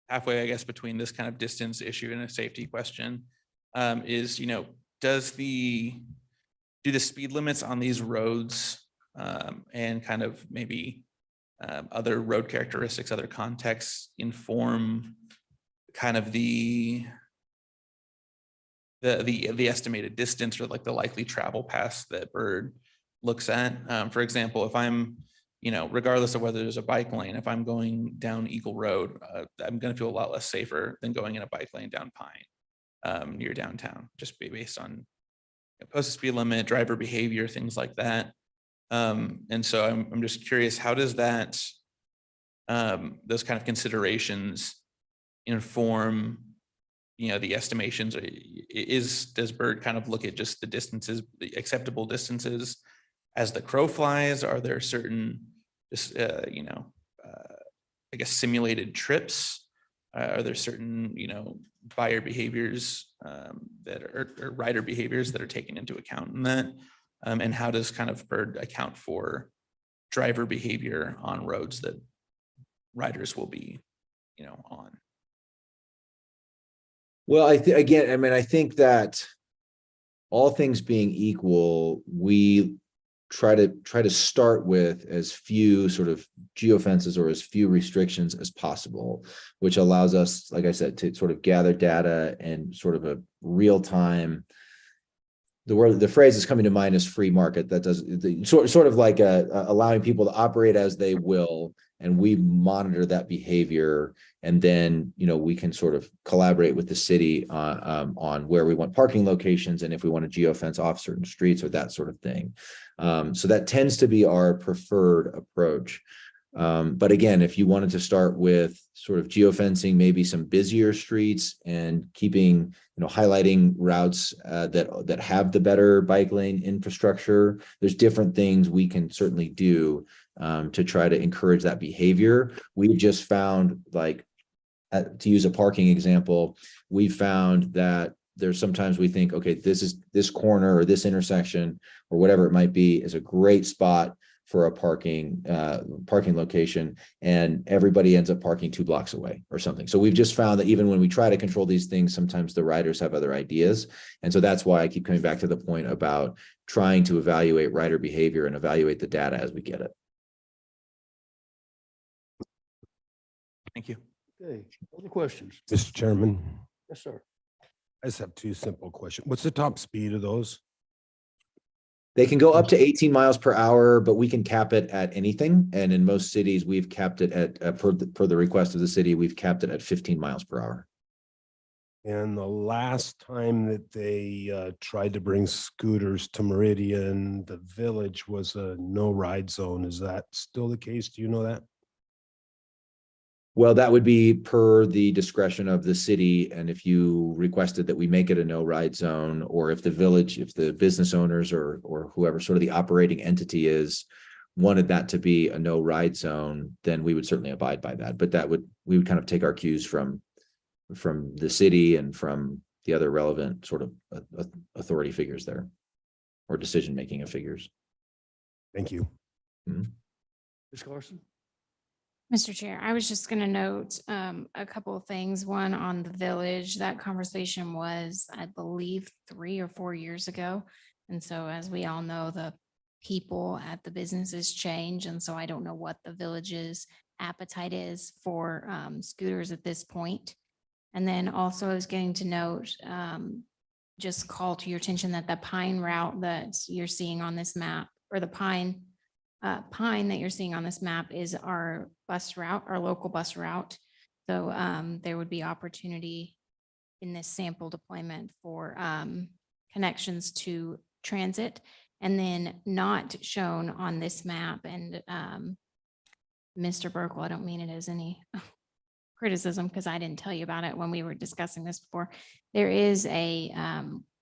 halfway, I guess, between this kind of distance issue and a safety question is, do the speed limits on these roads and kind of maybe other road characteristics, other contexts inform kind of the estimated distance or like the likely travel paths that bird looks at? For example, if I'm, regardless of whether there's a bike lane, if I'm going down Eagle Road, I'm going to feel a lot less safer than going in a bike lane down Pine near downtown, just based on posted speed limit, driver behavior, things like that. And so I'm just curious, how does that, those kind of considerations inform, the estimations? Does bird kind of look at just the distances, the acceptable distances as the crow flies? Are there certain, just, I guess, simulated trips? Are there certain, buyer behaviors that are, or rider behaviors that are taken into account in that? And how does kind of bird account for driver behavior on roads that riders will be, on? Well, I think that all things being equal, we try to start with as few sort of geofences or as few restrictions as possible, which allows us, like I said, to sort of gather data and sort of a real time. The phrase that's coming to mind is free market. That does sort of like allowing people to operate as they will, and we monitor that behavior, and then we can sort of collaborate with the city on where we want parking locations and if we want to geofence off certain streets or that sort of thing. So that tends to be our preferred approach. But again, if you wanted to start with sort of geofencing, maybe some busier streets and keeping, highlighting routes that have the better bike lane infrastructure, there's different things we can certainly do to try to encourage that behavior. We've just found, like, to use a parking example, we found that there's sometimes we think, okay, this corner or this intersection or whatever it might be is a great spot for a parking location, and everybody ends up parking 2 blocks away or something. So we've just found that even when we try to control these things, sometimes the riders have other ideas. And so that's why I keep coming back to the point about trying to evaluate rider behavior and evaluate the data as we get it. Thank you. Okay, other questions? Mr. Chairman, Yes, sir. I just have two simple questions. What's the top speed of those? They can go up to 18 miles per hour, but we can cap it at anything. And in most cities, we've capped it at, per the request of the city, we've capped it at 15 miles per hour. And the last time that they tried to bring scooters to Meridian, the village was a no ride zone. Is that still the case? Do you know that? Well, that would be per the discretion of the city. And if you requested that we make it a no ride zone, or if the village, if the business owners or whoever sort of the operating entity is, wanted that to be a no ride zone, then we would certainly abide by that. But we would kind of take our cues from the city and from the other relevant sort of authority figures there, or decision-making figures. Thank you. Ms. Carson? Mr. Chair, I was just going to note a couple of things. One, on the village, that conversation was, I believe, 3 or 4 years ago. And so as we all know, the people at the businesses change. And so I don't know what the village's appetite is for scooters at this point. And then also I was getting to note, just call to your attention that the Pine route that you're seeing on this map, or the Pine that you're seeing on this map, is our bus route, our local bus route. So there would be opportunity in this sample deployment for connections to transit. And then not shown on this map, and Mr. Burkle, I don't mean it as any criticism because I didn't tell you about it when we were discussing this before. There is a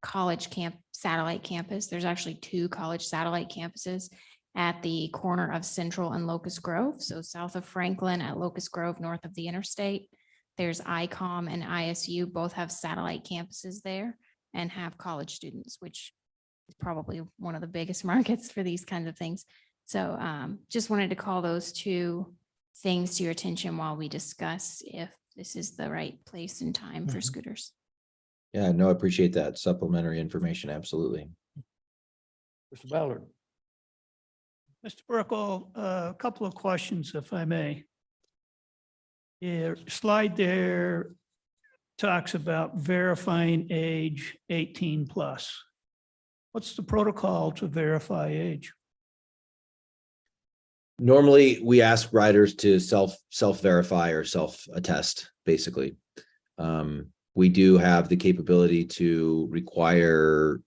college satellite campus. There's actually 2 college satellite campuses at the corner of Central and Locust Grove. So south of Franklin at Locust Grove, north of the interstate. There's ICOM and ISU, both have satellite campuses there and have college students, which is probably one of the biggest markets for these kinds of things. So just wanted to call those 2 things to your attention while we discuss if this is the right place and time for scooters. Yeah, no, I appreciate that supplementary information. Absolutely. Mr. Ballard? Mr. Burkle, a couple of questions, if I may. Your slide there talks about verifying age 18 plus. What's the protocol to verify age? Normally, we ask riders to self-verify or self-attest, basically. We do have the capability to require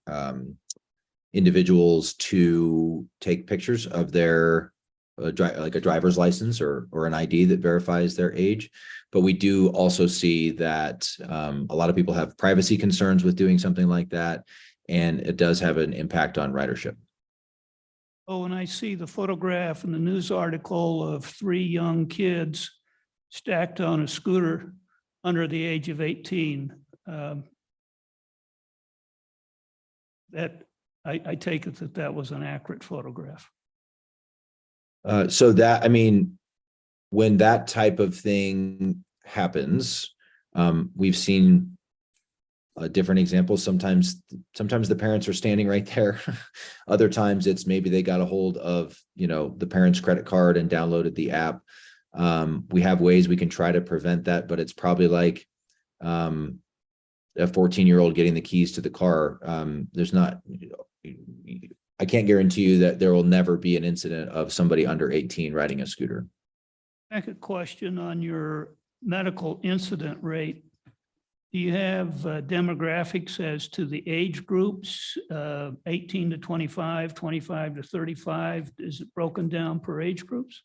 individuals to take pictures of their like a driver's license or an ID that verifies their age. But we do also see that a lot of people have privacy concerns with doing something like that, and it does have an impact on ridership. Oh, and I see the photograph in the news article of 3 young kids stacked on a scooter under the age of 18. That I take it that was an accurate photograph. So that, I mean, when that type of thing happens, we've seen different examples. Sometimes the parents are standing right there. Other times it's maybe they got a hold of, the parent's credit card and downloaded the app. We have ways we can try to prevent that, but it's probably like a 14-year-old getting the keys to the car. I can't guarantee you that there will never be an incident of somebody under 18 riding a scooter. Second question on your medical incident rate. Do you have demographics as to the age groups, 18 to 25, 25 to 35? Is it broken down per age groups?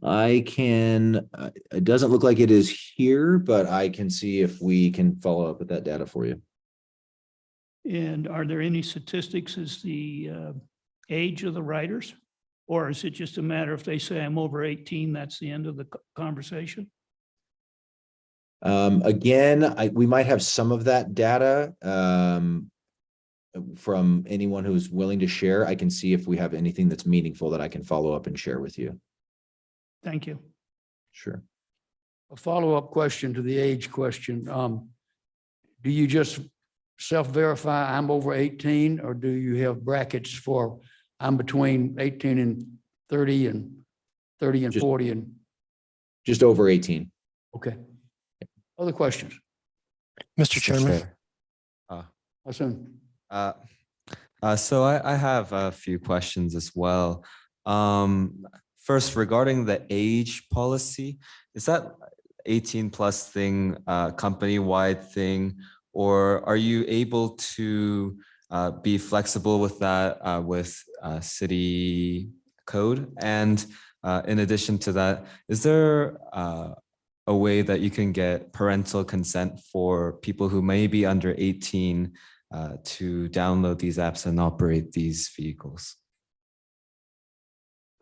I can, it doesn't look like it is here, but I can see if we can follow up with that data for you. And are there any statistics as the age of the riders? Or is it just a matter if they say I'm over 18, that's the end of the conversation? Again, we might have some of that data from anyone who's willing to share. I can see if we have anything that's meaningful that I can follow up and share with you. Thank you. Sure. A follow-up question to the age question. Do you just self-verify I'm over 18, or do you have brackets for I'm between 18 and 30 and 30 and Just- 40 and, Just over 18. okay. Other questions? Mr. Chairman, Hassan? So I have a few questions as well. First, regarding the age policy, is that 18 plus thing company-wide thing, or are you able to be flexible with that with city code? And in addition to that, is there a way that you can get parental consent for people who may be under 18 to download these apps and operate these vehicles?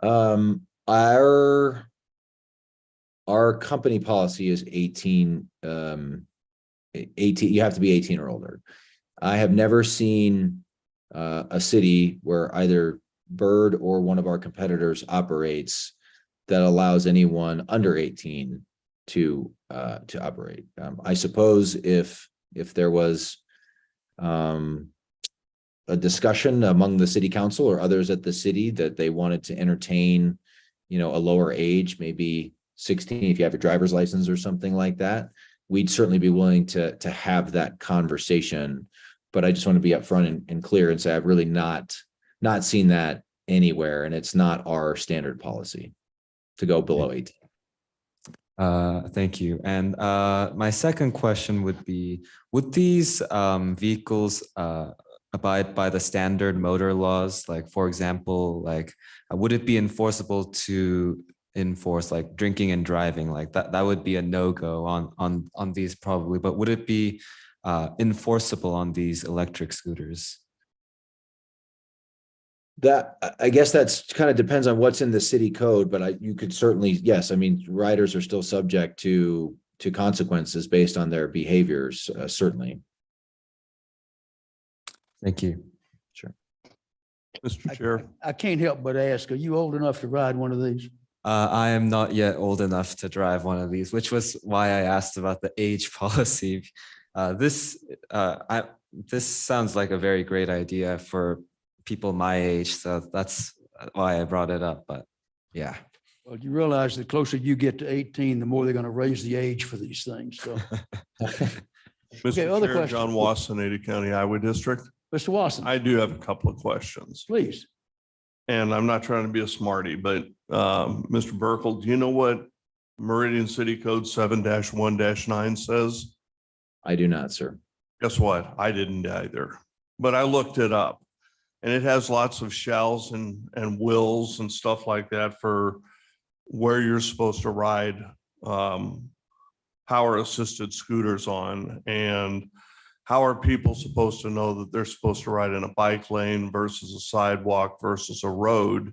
Our company policy is 18, 18, you have to be 18 or older. I have never seen a city where either Bird or one of our competitors operates that allows anyone under 18 to operate. I suppose if there was a discussion among the city council or others at the city that they wanted to entertain, a lower age, maybe 16, if you have a driver's license or something like that, we'd certainly be willing to have that conversation. But I just want to be upfront and clear and say I've really not seen that anywhere, and it's not our standard policy to go below 18. Thank you. And my second question would be, would these vehicles abide by the standard motor laws? Like, for example, like, would it be enforceable to enforce like drinking and driving? Like that would be a no-go on these probably, but would it be enforceable on these electric scooters? That, I guess that's kind of depends on what's in the city code, but you could certainly, yes, I mean, riders are still subject to consequences based on their behaviors, certainly. Thank you. Sure. Mr. Chair. I can't help but ask, are you old enough to ride one of these? I am not yet old enough to drive one of these, which was why I asked about the age policy. This sounds like a very great idea for people my age, so that's why I brought it up. But yeah. Well, you realize the closer you get to 18, the more they're going to raise the age for these things. So, Mr. other Chair, questions? John Wasson, Ada County Highway District. Mr. Watson, I do have a couple of questions, please. and I'm not trying to be a smarty, but Mr. Burkle, do you know what Meridian City Code 7-1-9 says? I do not, sir. Guess what? I didn't either, but I looked it up, and it has lots of shalls and wills and stuff like that for where you're supposed to ride power assisted scooters on, and how are people supposed to know that they're supposed to ride in a bike lane versus a sidewalk versus a road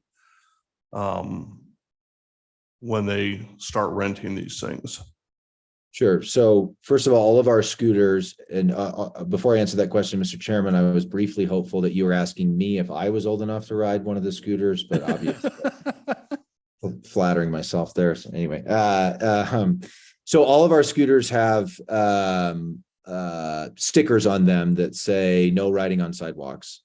when they start renting these things? Sure. So first of all of our scooters, and before I answer that question, Mr. Chairman, I was briefly hopeful that you were asking me if I was old enough to ride one of the scooters, but obviously flattering myself there. So anyway, so all of our scooters have stickers on them that say no riding on sidewalks.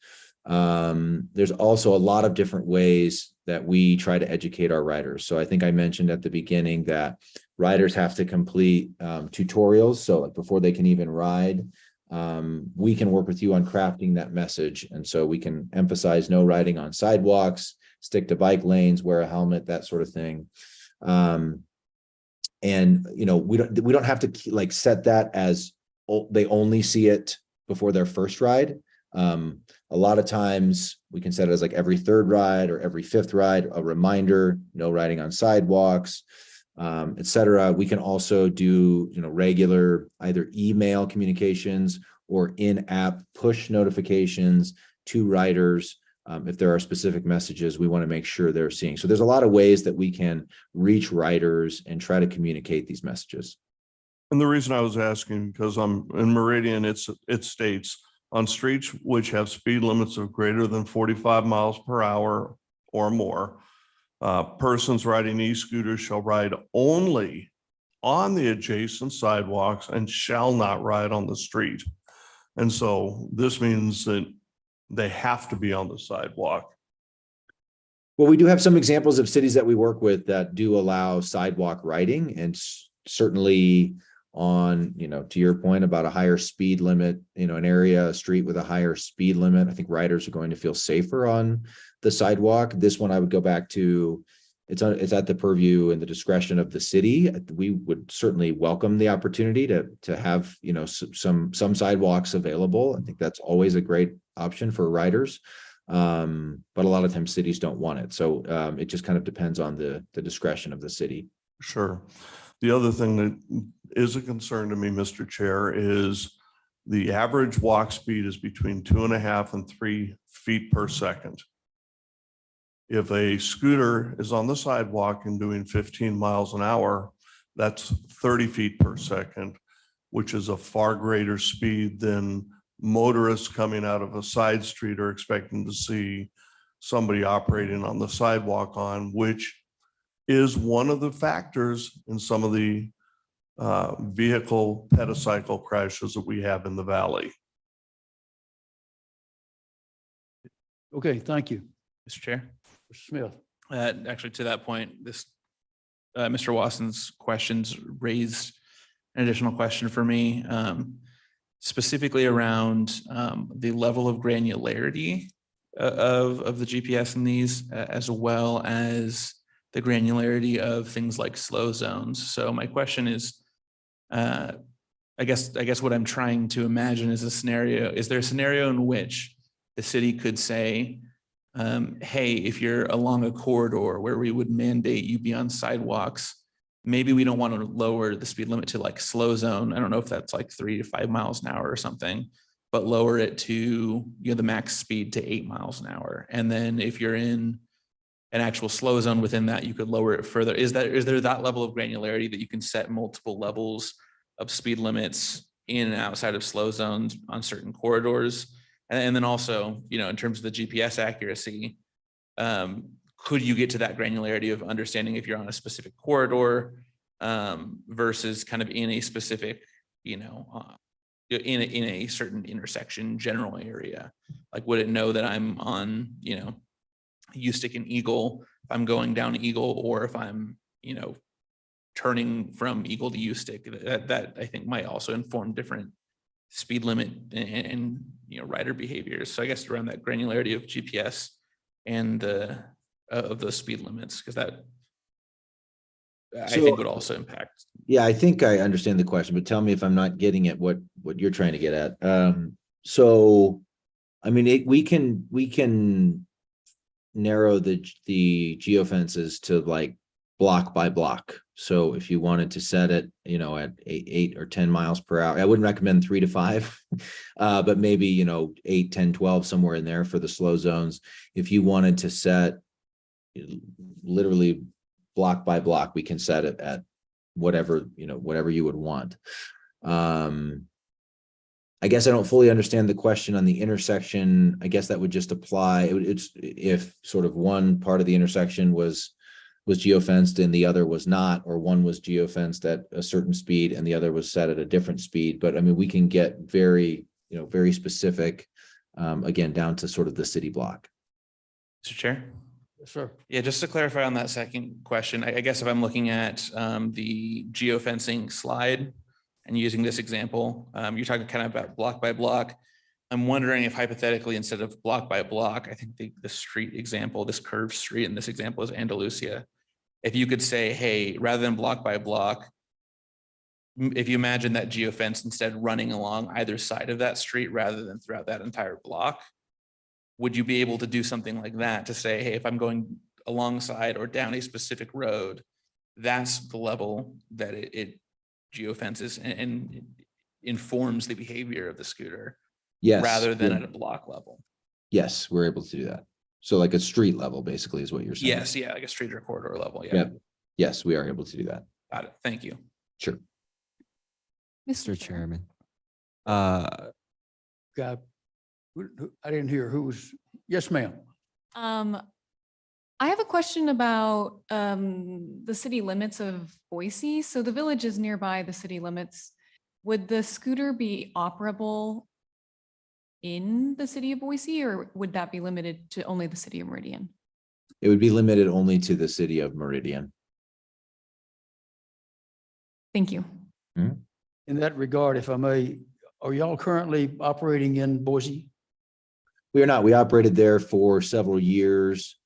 There's also a lot of different ways that we try to educate our riders. So I think I mentioned at the beginning that riders have to complete tutorials. So like before they can even ride, we can work with you on crafting that message. And so we can emphasize no riding on sidewalks, stick to bike lanes, wear a helmet, that sort of thing. And we don't have to like set that as they only see it before their first ride. A lot of times we can set it as like every third ride or every fifth ride, a reminder, no riding on sidewalks, etc. We can also do, regular either email communications or in-app push notifications to riders. If there are specific messages we want to make sure they're seeing. So there's a lot of ways that we can reach riders and try to communicate these messages. And the reason I was asking, because I'm in Meridian, it states on streets which have speed limits of greater than 45 miles per hour or more, persons riding e-scooters shall ride only on the adjacent sidewalks and shall not ride on the street. And so this means that they have to be on the sidewalk. Well, we do have some examples of cities that we work with that do allow sidewalk riding, and certainly on, to your point about a higher speed limit, an area, a street with a higher speed limit, I think riders are going to feel safer on the sidewalk. This one, I would go back to, it's at the purview and the discretion of the city. We would certainly welcome the opportunity to have, some sidewalks available. I think that's always a great option for riders. But a lot of times cities don't want it. So it just kind of depends on the discretion of the city. Sure. The other thing that is a concern to me, Mr. Chair, is the average walk speed is between 2.5 and 3 feet per second. If a scooter is on the sidewalk and doing 15 miles an hour, that's 30 feet per second, which is a far greater speed than motorists coming out of a side street are expecting to see somebody operating on the sidewalk on, which is one of the factors in some of the vehicle petacycle crashes that we have in the valley. Okay, thank you. Mr. Chair. Mr. Smith. Actually, to that point, Mr. Watson's questions raised an additional question for me, specifically around the level of granularity of the GPS in these, as well as the granularity of things like slow zones. So my question is, I guess what I'm trying to imagine is is there a scenario in which the city could say, hey, if you're along a corridor where we would mandate you be on sidewalks, maybe we don't want to lower the speed limit to like slow zone. I don't know if that's like 3 to 5 miles an hour or something, but lower it to, the max speed to 8 miles an hour. And then if you're in an actual slow zone within that, you could lower it further. Is there that level of granularity that you can set multiple levels of speed limits in and outside of slow zones on certain corridors? And then also, in terms of the GPS accuracy, could you get to that granularity of understanding if you're on a specific corridor versus kind of in a specific, in a certain intersection general area? Like, would it know that I'm on, Ustick and Eagle, if I'm going down Eagle, or if I'm, turning from Eagle to Ustick? That I think might also inform different speed limit and rider behaviors. So I guess around that granularity of GPS and of the speed limits, because that I think would also impact. Yeah, I think I understand the question, but tell me if I'm not getting at what you're trying to get at. So, I mean, we can narrow the geofences to like block by block. So if you wanted to set it, at 8 or 10 miles per hour, I wouldn't recommend 3 to 5, but maybe, 8, 10, 12, somewhere in there for the slow zones. If you wanted to set literally block by block, we can set it at whatever you would want. I guess I don't fully understand the question on the intersection. I guess that would just apply. It's if sort of one part of the intersection was geofenced and the other was not, or one was geofenced at a certain speed and the other was set at a different speed. But I mean, we can get very specific, again, down to sort of the city block. Mr. Chair. Yes, sir. Yeah, just to clarify on that second question, I guess if I'm looking at the geofencing slide and using this example, you're talking kind of about block by block. I'm wondering if hypothetically, instead of block by block, I think the street example, this curved street in this example is Andalusia. If you could say, hey, rather than block by block, if you imagine that geofence instead running along either side of that street rather than throughout that entire block, would you be able to do something like that to say, hey, if I'm going alongside or down a specific road, that's the level that it geofences and informs the behavior of the scooter? Yes. Rather than at a block level. Yes, we're able to do that. So like a street level, basically, is what you're saying. Yes, yeah, like a street or corridor level. Yeah. Yep. Yes, we are able to do that. Got it. Thank you. Sure. Mr. Chairman. God, I didn't hear who was. Yes, ma'am. I have a question about the city limits of Boise. So the village is nearby the city limits. Would the scooter be operable in the city of Boise, or would that be limited to only the city of Meridian? It would be limited only to the city of Meridian. Thank you. In that regard, if I may, are y'all currently operating in Boise? We are not. We operated there for several years.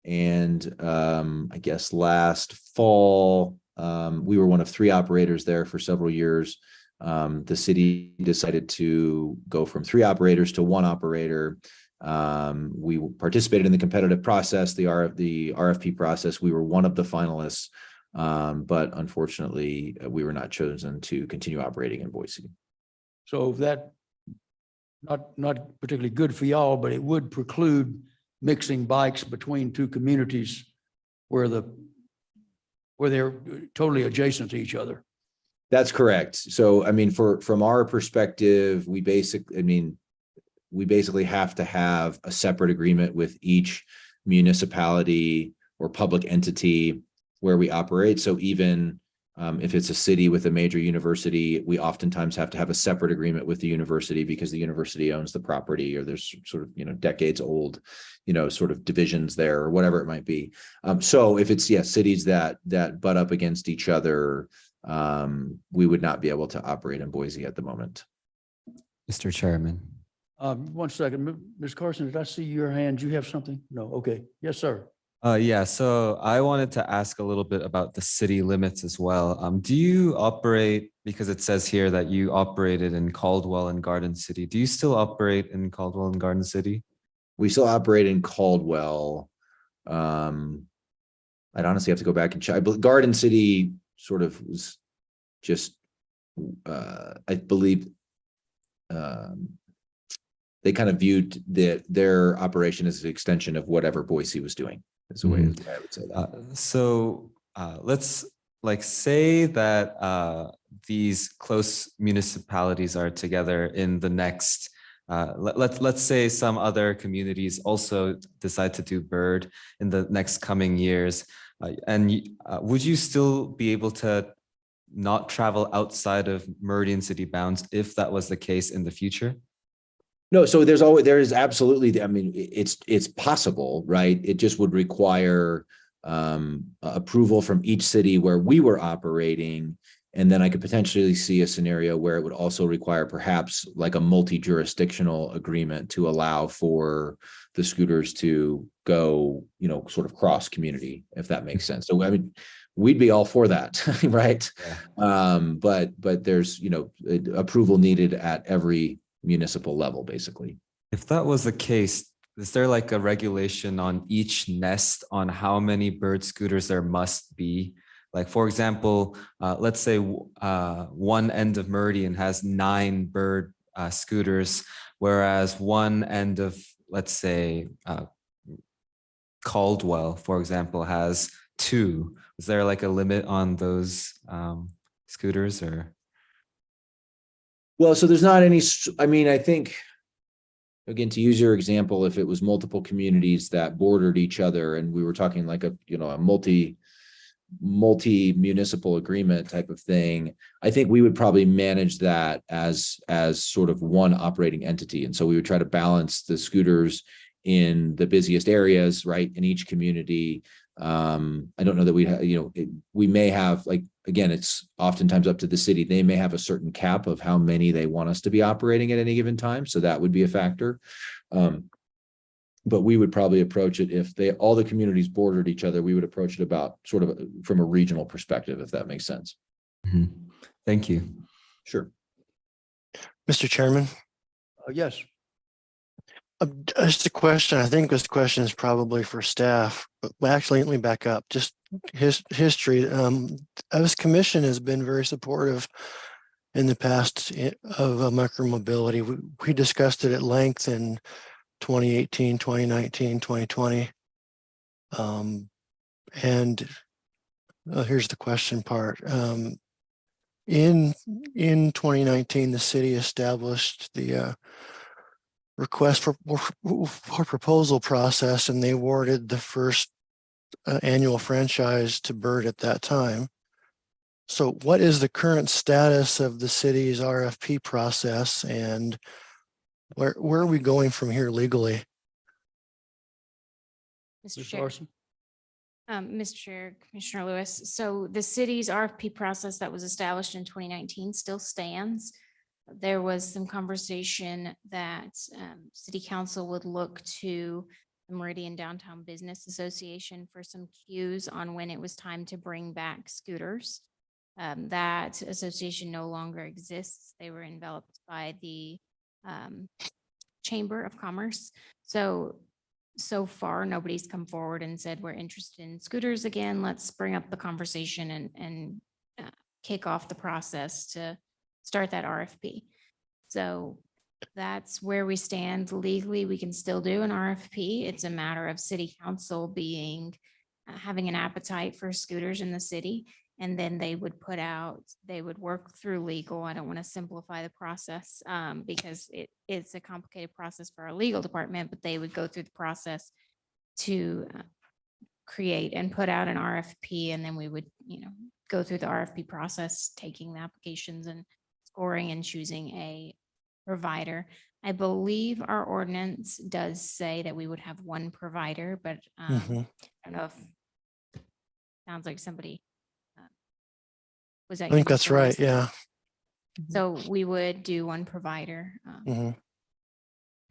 And I guess last fall, we were one of 3 operators there for several years. The city decided to go from 3 operators to 1 operator. We participated in the competitive process, the RFP process. We were one of the finalists, but unfortunately, we were not chosen to continue operating in Boise. So that, not particularly good for y'all, but it would preclude mixing bikes between 2 communities where they're totally adjacent to each other. That's correct. So, I mean, from our perspective, we basically have to have a separate agreement with each municipality or public entity where we operate. So even if it's a city with a major university, we oftentimes have to have a separate agreement with the university because the university owns the property, or there's sort of, decades old, sort of divisions there, or whatever it might be. So if it's, cities that butt up against each other, we would not be able to operate in Boise at the moment. Mr. Chairman. 1 second, Ms. Carson, did I see your hand? Do you have something? No, okay. Yes, sir. Yeah, so I wanted to ask a little bit about the city limits as well. Do you operate, because it says here that you operated in Caldwell and Garden City, do you still operate in Caldwell and Garden City? We still operate in Caldwell. I'd honestly have to go back and check. Garden City sort of was just, I believe, they kind of viewed their operation as an extension of whatever Boise was doing. Is the way I would say that. So let's say that these close municipalities are together in the next, let's say some other communities also decide to do bird in the next coming years. Would you still be able to not travel outside of Meridian city bounds if that was the case in the future? No, so there is absolutely, I mean, it's possible, right? It just would require approval from each city where we were operating. And then I could potentially see a scenario where it would also require perhaps like a multi-jurisdictional agreement to allow for the scooters to go, sort of cross community, if that makes sense. So, I mean, we'd be all for that, right? Yeah. But there's, approval needed at every municipal level, basically. If that was the case, is there like a regulation on each nest on how many bird scooters there must be? Like, for example, let's say one end of Meridian has 9 bird scooters, whereas one end of, let's say, Caldwell, for example, has 2. Is there like a limit on those scooters, or? Well, so there's not any, I mean, I think, again, to use your example, if it was multiple communities that bordered each other and we were talking like a multi-municipal agreement type of thing, I think we would probably manage that as sort of one operating entity. And so we would try to balance the scooters in the busiest areas, right, in each community. I don't know that we may have, like, again, it's oftentimes up to the city. They may have a certain cap of how many they want us to be operating at any given time. So that would be a factor. But we would probably approach it if all the communities bordered each other, we would approach it about sort of from a regional perspective, if that makes sense. Thank you. Sure. Mr. Chairman? Yes. Just a question. I think this question is probably for staff, but actually, let me back up. Just history. This commission has been very supportive in the past of micromobility. We discussed it at length in 2018, 2019, 2020. And here's the question part. In 2019, the city established the request for proposal process, and they awarded the first annual franchise to Bird at that time. So what is the current status of the city's RFP process, and where are we going from here legally? Mr. Ms. Chair. Larson? Mr. Chair, Commissioner Lewis, so the city's RFP process that was established in 2019 still stands. There was some conversation that city council would look to the Meridian Downtown Business Association for some cues on when it was time to bring back scooters. That association no longer exists. They were enveloped by the Chamber of Commerce. So far, nobody's come forward and said, we're interested in scooters again. Let's bring up the conversation and kick off the process to start that RFP. So that's where we stand legally. We can still do an RFP. It's a matter of city council having an appetite for scooters in the city. And then they would work through legal. I don't want to simplify the process because it's a complicated process for our legal department, but they would go through the process to create and put out an RFP. And then we would, go through the RFP process, taking the applications and scoring and choosing a provider. I believe our ordinance does say that we would have one provider, but I don't know if sounds like somebody was that I think you, that's Mr. Lewis? right. Yeah. So we would do one provider. Mhm.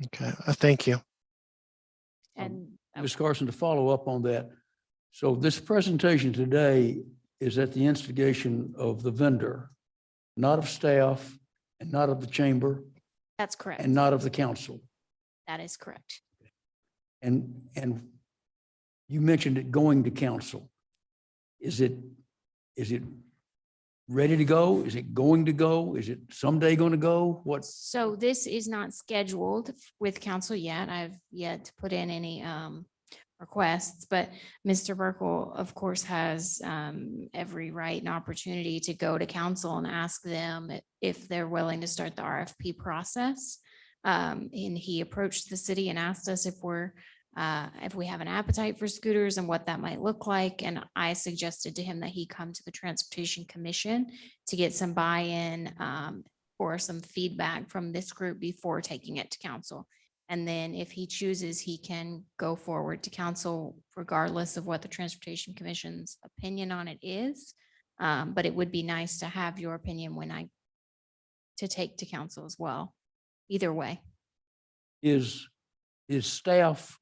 Okay. Thank you. And Ms. Carson, to follow up on that. So this presentation today is at the instigation of the vendor, not of staff and not of the chamber that's correct. and not of the council. That is correct. And you mentioned it going to council. Is it ready to go? Is it going to go? Is it someday going to go? What's So this is not scheduled with council yet. I've yet to put in any requests, but Mr. Burkle, of course, has every right and opportunity to go to council and ask them if they're willing to start the RFP process. And he approached the city and asked us if we have an appetite for scooters and what that might look like. And I suggested to him that he come to the Transportation Commission to get some buy-in or some feedback from this group before taking it to council. And then if he chooses, he can go forward to council regardless of what the Transportation Commission's opinion on it is. But it would be nice to have your opinion to take to council as well. Either way. is staff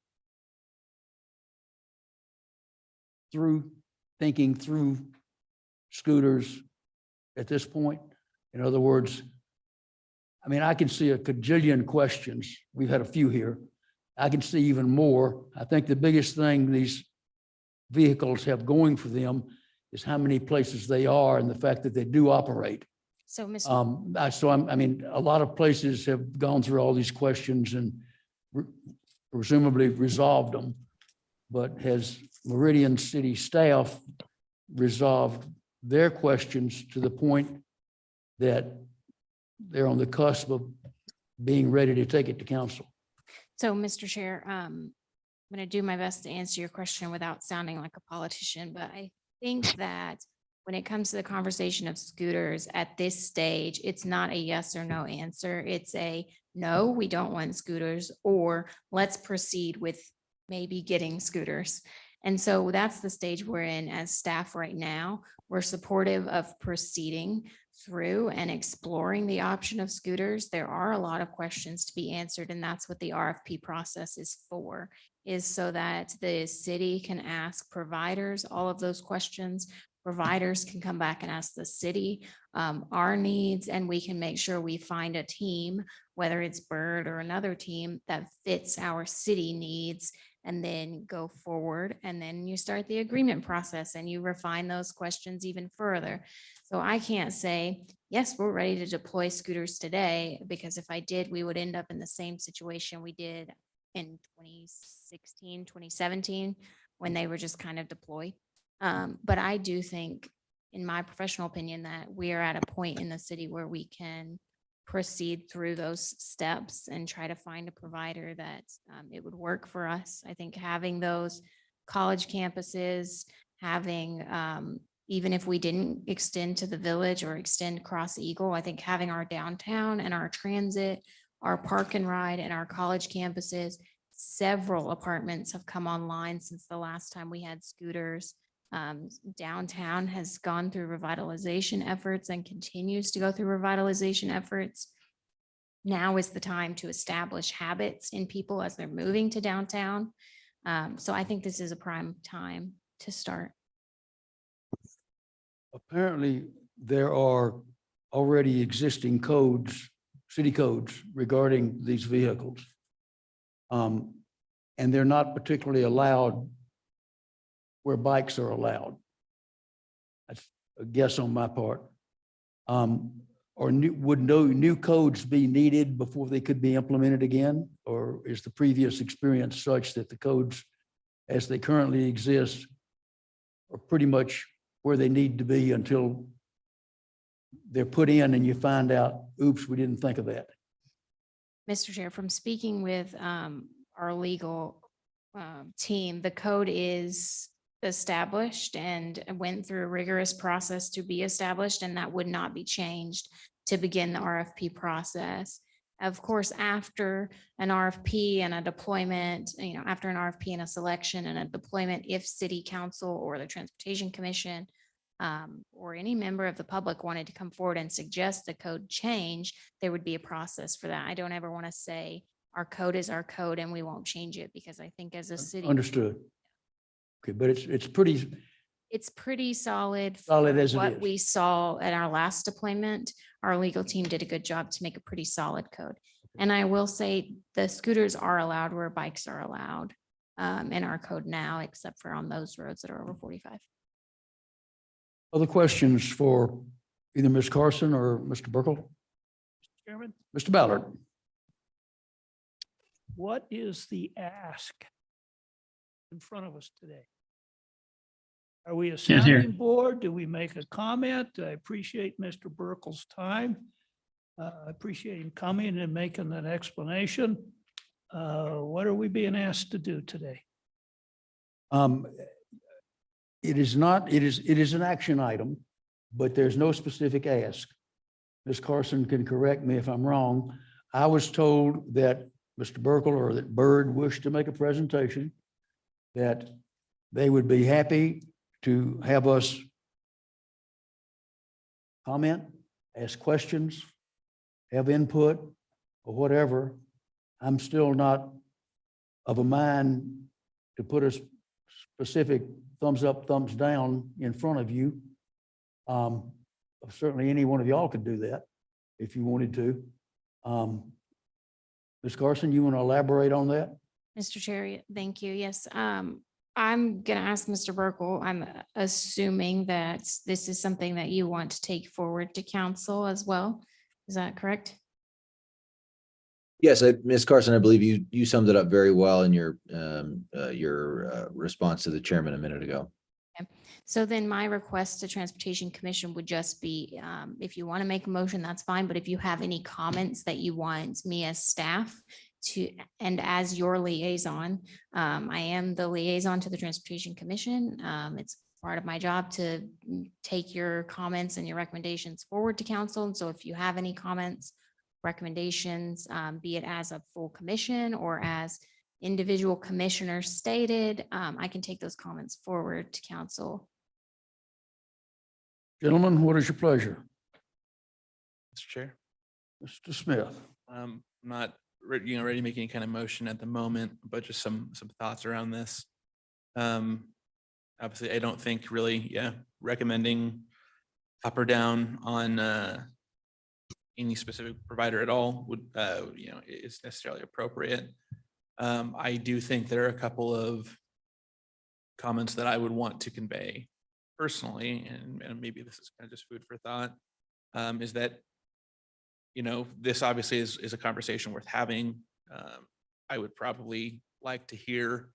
thinking through scooters at this point? In other words, I mean, I can see a cajillion questions. We've had a few here. I can see even more. I think the biggest thing these vehicles have going for them is how many places they are and the fact that they do operate. So, Mr. I mean, a lot of places have gone through all these questions and presumably resolved them. But has Meridian City staff resolved their questions to the point that they're on the cusp of being ready to take it to council? So, Mr. Chair, I'm going to do my best to answer your question without sounding like a politician, but I think that when it comes to the conversation of scooters at this stage, it's not a yes or no answer. It's a no, we don't want scooters, or let's proceed with maybe getting scooters. And so that's the stage we're in as staff right now. We're supportive of proceeding through and exploring the option of scooters. There are a lot of questions to be answered, and that's what the RFP process is for, is so that the city can ask providers all of those questions. Providers can come back and ask the city our needs, and we can make sure we find a team, whether it's Bird or another team, that fits our city needs, and then go forward. And then you start the agreement process and you refine those questions even further. So I can't say, yes, we're ready to deploy scooters today, because if I did, we would end up in the same situation we did in 2016, 2017, when they were just kind of deployed. But I do think, in my professional opinion, that we are at a point in the city where we can proceed through those steps and try to find a provider that it would work for us. I think having those college campuses, having, even if we didn't extend to the village or extend across Eagle, I think having our downtown and our transit, our park and ride and our college campuses several apartments have come online since the last time we had scooters. Downtown has gone through revitalization efforts and continues to go through revitalization efforts. Now is the time to establish habits in people as they're moving to downtown. So I think this is a prime time to start. Apparently, there are already existing codes, city codes regarding these vehicles. And they're not particularly allowed where bikes are allowed. That's a guess on my part. Would no new codes be needed before they could be implemented again? Or is the previous experience such that the codes as they currently exist are pretty much where they need to be until they're put in and you find out, oops, we didn't think of that? Mr. Chair, from speaking with our legal team, the code is established and went through a rigorous process to be established, and that would not be changed to begin the RFP process. Of course, after an RFP and a deployment, after an RFP and a selection and a deployment, if city council or the transportation commission or any member of the public wanted to come forward and suggest the code change, there would be a process for that. I don't ever want to say our code is our code and we won't change it, because I think as a city. Understood. Okay, but it's pretty solid. Solid for as it what is. we saw at our last deployment. Our legal team did a good job to make a pretty solid code. And I will say the scooters are allowed where bikes are allowed in our code now, except for on those roads that are over 45. other questions for either Ms. Carson or Mr. Burkle? Chairman, Mr. Ballard? what is the ask in front of us today? Are we a sounding board? Do we make a comment? I appreciate Mr. Burkle's time. I appreciate him coming and making that explanation. What are we being asked to do today? It is not, it is an action item, but there's no specific ask. Ms. Carson can correct me if I'm wrong. I was told that Mr. Burkle or that Byrd wished to make a presentation, that they would be happy to have us comment, ask questions, have input, or whatever. I'm still not of a mind to put a specific thumbs up, thumbs down in front of you. Certainly any one of y'all could do that if you wanted to. Ms. Carson, you want to elaborate on that? Mr. Chair, thank you. Yes, I'm going to ask Mr. Burkle. I'm assuming that this is something that you want to take forward to council as well. Is that correct? Yes, Ms. Carson, I believe you summed it up very well in your response to the chairman a minute ago. Okay. So then my request to Transportation Commission would just be, if you want to make a motion, that's fine. But if you have any comments that you want me as staff to, and as your liaison, I am the liaison to the Transportation Commission. It's part of my job to take your comments and your recommendations forward to council. And so if you have any comments, recommendations, be it as a full commission or as individual commissioners stated, I can take those comments forward to council. Gentlemen, what is your pleasure? Mr. Chair. Mr. Smith? I'm not ready to make any kind of motion at the moment, but just some thoughts around this. Obviously, I don't think really, recommending up or down on any specific provider at all would, is necessarily appropriate. I do think there are a couple of comments that I would want to convey personally, and maybe this is kind of just food for thought, is that, this obviously is a conversation worth having. I would probably like to hear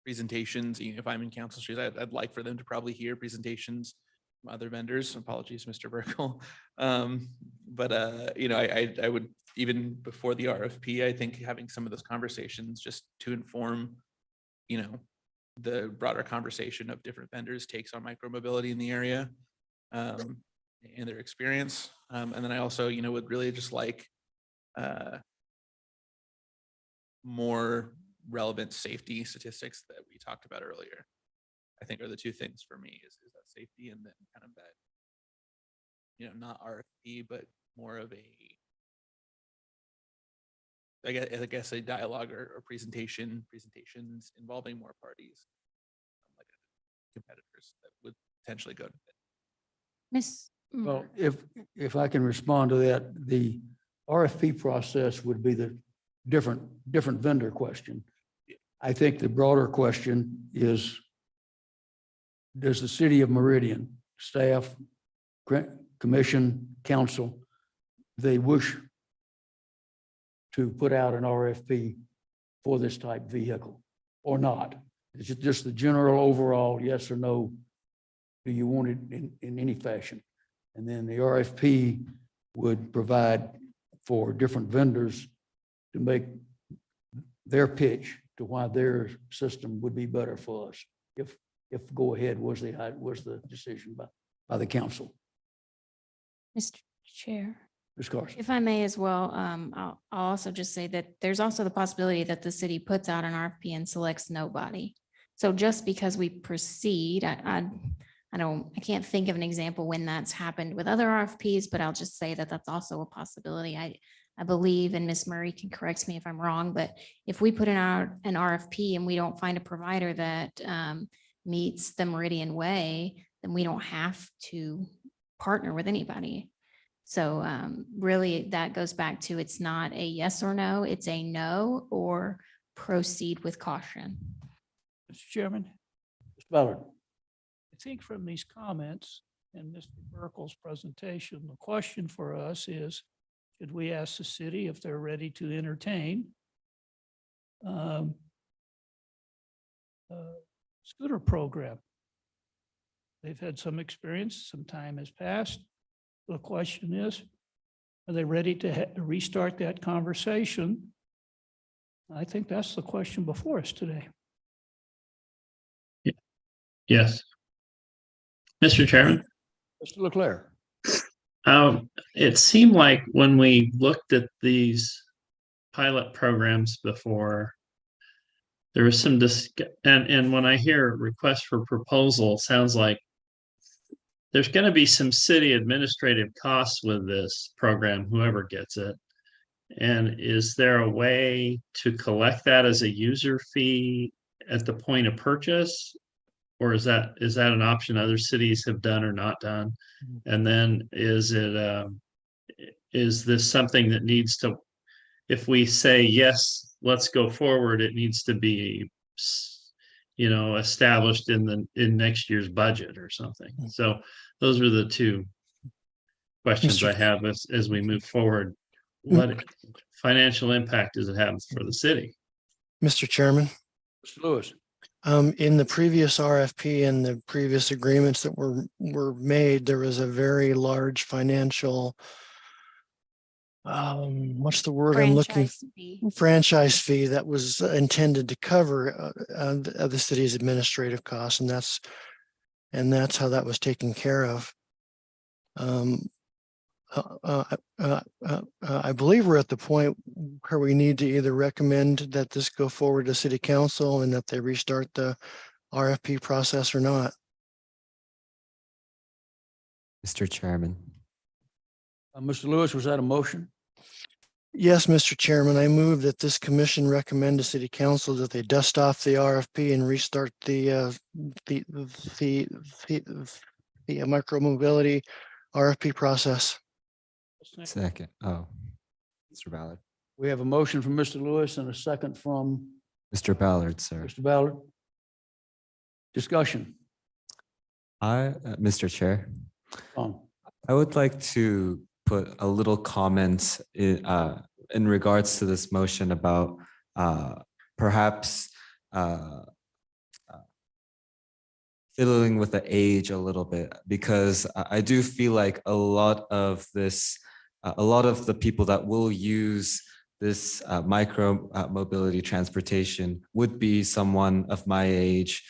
presentations, even if I'm in council streets, I'd like for them to probably hear presentations from other vendors. Apologies, Mr. Burkle. But I would, even before the RFP, I think having some of those conversations just to inform, the broader conversation of different vendors' takes on micromobility in the area, and their experience. And then I also, would really just like more relevant safety statistics that we talked about earlier. I think are the two things for me is that safety and then kind of that, not RFP, but more of I guess a dialogue or presentations involving more parties, like competitors that would potentially go to bid. Miss. Well, if I can respond to that, the RFP process would be the different vendor question. I think the broader question is, does the city of Meridian staff, commission, council, they wish to put out an RFP for this type vehicle or not? Is it just the general overall yes or no? Do you want it in any fashion? And then the RFP would provide for different vendors to make their pitch to why their system would be better for us if go ahead was the decision by the council. Mr. Chair. Ms. Carson. If I may as well, I'll also just say that there's also the possibility that the city puts out an RFP and selects nobody. So just because we proceed, I can't think of an example when that's happened with other RFPs, but I'll just say that that's also a possibility. I believe, and Ms. Murray can correct me if I'm wrong, but if we put out an RFP and we don't find a provider that meets the Meridian way, then we don't have to partner with anybody. So really that goes back to, it's not a yes or no, it's a no or proceed with caution. Mr. Chairman, Mr. Ballard. I think from these comments and Mr. Burkle's presentation, the question for us is, should we ask the city if they're ready to entertain scooter program? They've had some experience, some time has passed. The question is, are they ready to restart that conversation? I think that's the question before us today. Yes. Mr. Chairman, Mr. Leclerc. it seemed like when we looked at these pilot programs before, there was some and when I hear request for proposal, it sounds like there's going to be some city administrative costs with this program, whoever gets it. And is there a way to collect that as a user fee at the point of purchase? Or is that an option other cities have done or not done? And then is this something that needs to, if we say, yes, let's go forward, it needs to be, established in next year's budget or something. So those are the two questions I have as we move forward. What financial impact does it have for the city? Mr. Chairman. Mr. Lewis. In the previous RFP and the previous agreements that were made, there was a very large financial, what's the word I'm looking? Franchise fee that was intended to cover the city's administrative costs, and that's how that was taken care of. I believe we're at the point where we need to either recommend that this go forward to city council and that they restart the RFP process or not. Mr. Chairman. Mr. Lewis, was that a motion? Yes, Mr. Chairman, I move that this commission recommend to city council that they dust off the RFP and restart the micromobility RFP process. Second. Oh, Mr. Ballard. We have a motion from Mr. Lewis and a second from Mr. Ballard, sir. Mr. Ballard. Discussion. Mr. Chair, On. I would like to put a little comment in regards to this motion about perhaps fiddling with the age a little bit, because I do feel like a lot of the people that will use this micro mobility transportation would be someone of my age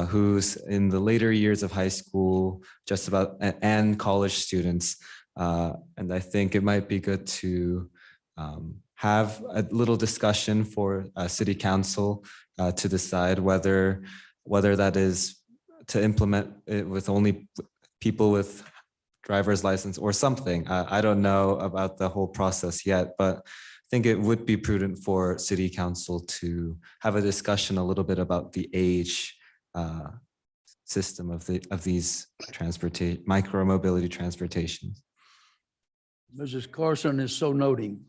who's in the later years of high school, just about, and college students. And I think it might be good to have a little discussion for city council to decide whether that is to implement it with only people with driver's license or something. I don't know about the whole process yet, but I think it would be prudent for city council to have a discussion a little bit about the age system of these micro mobility transportation. Mrs. Carson is so noting.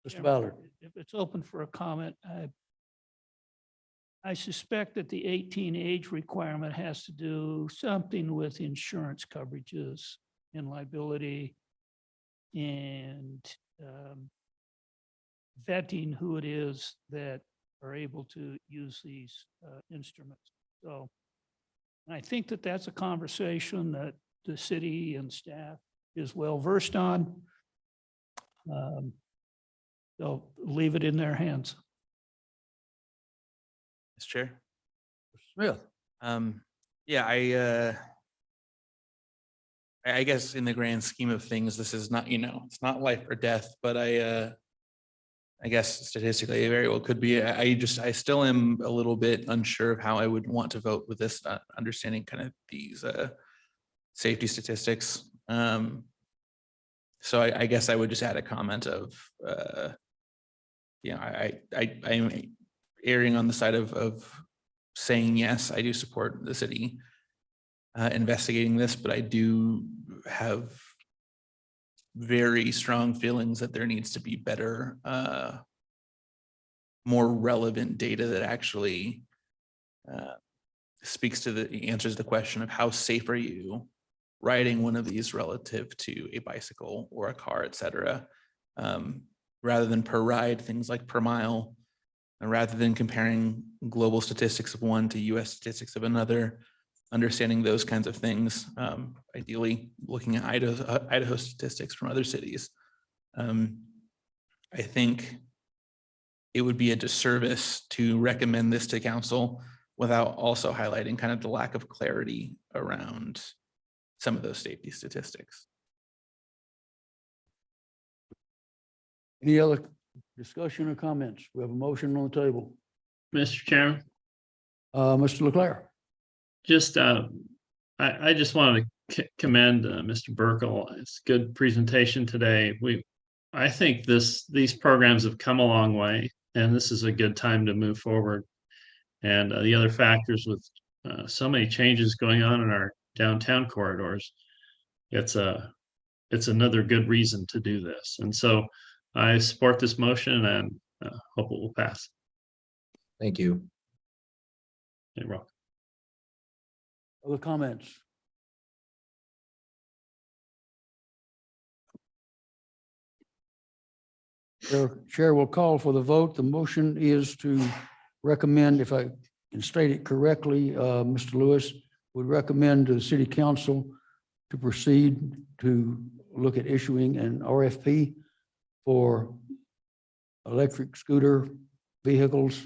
Mr. Ballard. If it's open for a comment, I suspect that the 18 age requirement has to do something with insurance coverages and liability and vetting who it is that are able to use these instruments. So I think that that's a conversation that the city and staff is well versed on. They'll leave it in their hands. Mr. Chair. Smith. Yeah, I guess in the grand scheme of things, this is not, it's not life or death, but I guess statistically it very well could be. I still am a little bit unsure of how I would want to vote with this, understanding kind of these safety statistics. So I guess I would just add a comment of, I'm erring on the side of saying, yes, I do support the city investigating this, but I do have very strong feelings that there needs to be better, more relevant data that actually speaks to answers the question of how safe are you riding one of these relative to a bicycle or a car, et cetera, rather than per ride, things like per mile, and rather than comparing global statistics of one to US statistics of another, understanding those kinds of things, ideally looking at Idaho statistics from other cities. I think it would be a disservice to recommend this to council without also highlighting kind of the lack of clarity around some of those safety statistics. Any other discussion or comments? We have a motion on the table. Mr. Chairman, Mr. Leclerc. just, I just wanted to commend Mr. Burkle. It's a good presentation today. I think these programs have come a long way, and this is a good time to move forward. And the other factors with so many changes going on in our downtown corridors, it's another good reason to do this. And so I support this motion and hope it will pass. Thank you. You're welcome. Other comments? Chair will call for the vote. The motion is to recommend, if I can state it correctly, Mr. Lewis would recommend to the city council to proceed to look at issuing an RFP for electric scooter vehicles.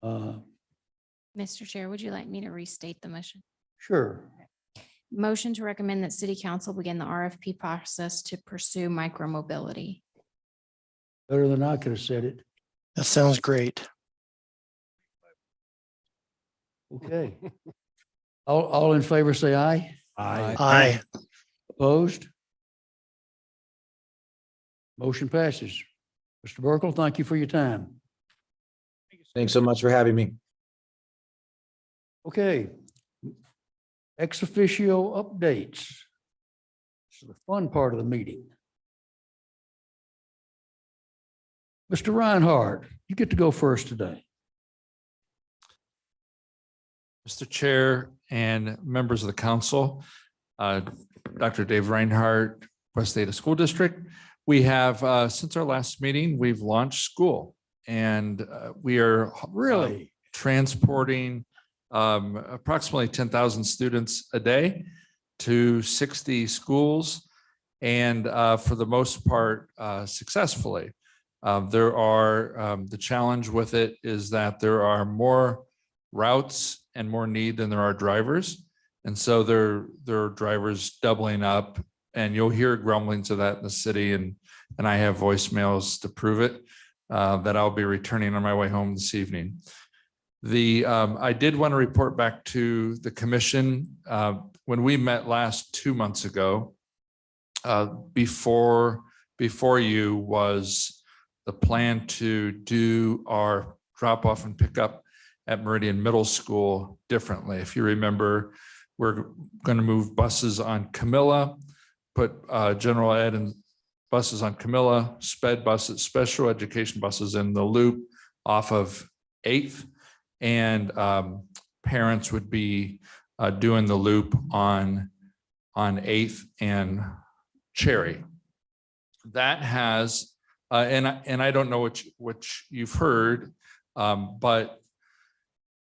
Mr. Chair, would you like me to restate the motion? Sure. Motion to recommend that city council begin the RFP process to pursue micromobility. Better than I could have said it. That sounds great. Okay. All in favor, say aye. Aye. Opposed? Motion passes. Mr. Burkle, thank you for your time. Thanks so much for having me. Okay. Ex officio updates. This is the fun part of the meeting. Mr. Reinhardt, you get to go first today. Mr. Chair and members of the council, Dr. Dave Reinhardt, West Ada School District. We have, since our last meeting, we've launched school, and we are Really transporting approximately 10,000 students a day to 60 schools, and for the most part, successfully. The challenge with it is that there are more routes and more need than there are drivers. And so there are drivers doubling up, and you'll hear grumblings of that in the city. And and I have voicemails to prove it, that I'll be returning on my way home this evening. I did want to report back to the commission, when we met last 2 months ago, before you was the plan to do our drop off and pick up at Meridian Middle School differently. If you remember, we're going to move buses on Camilla, put general ed and buses on Camilla, sped buses, special education buses in the loop off of 8th, and parents would be doing the loop on 8th and Cherry. That has, and I don't know which you've heard, but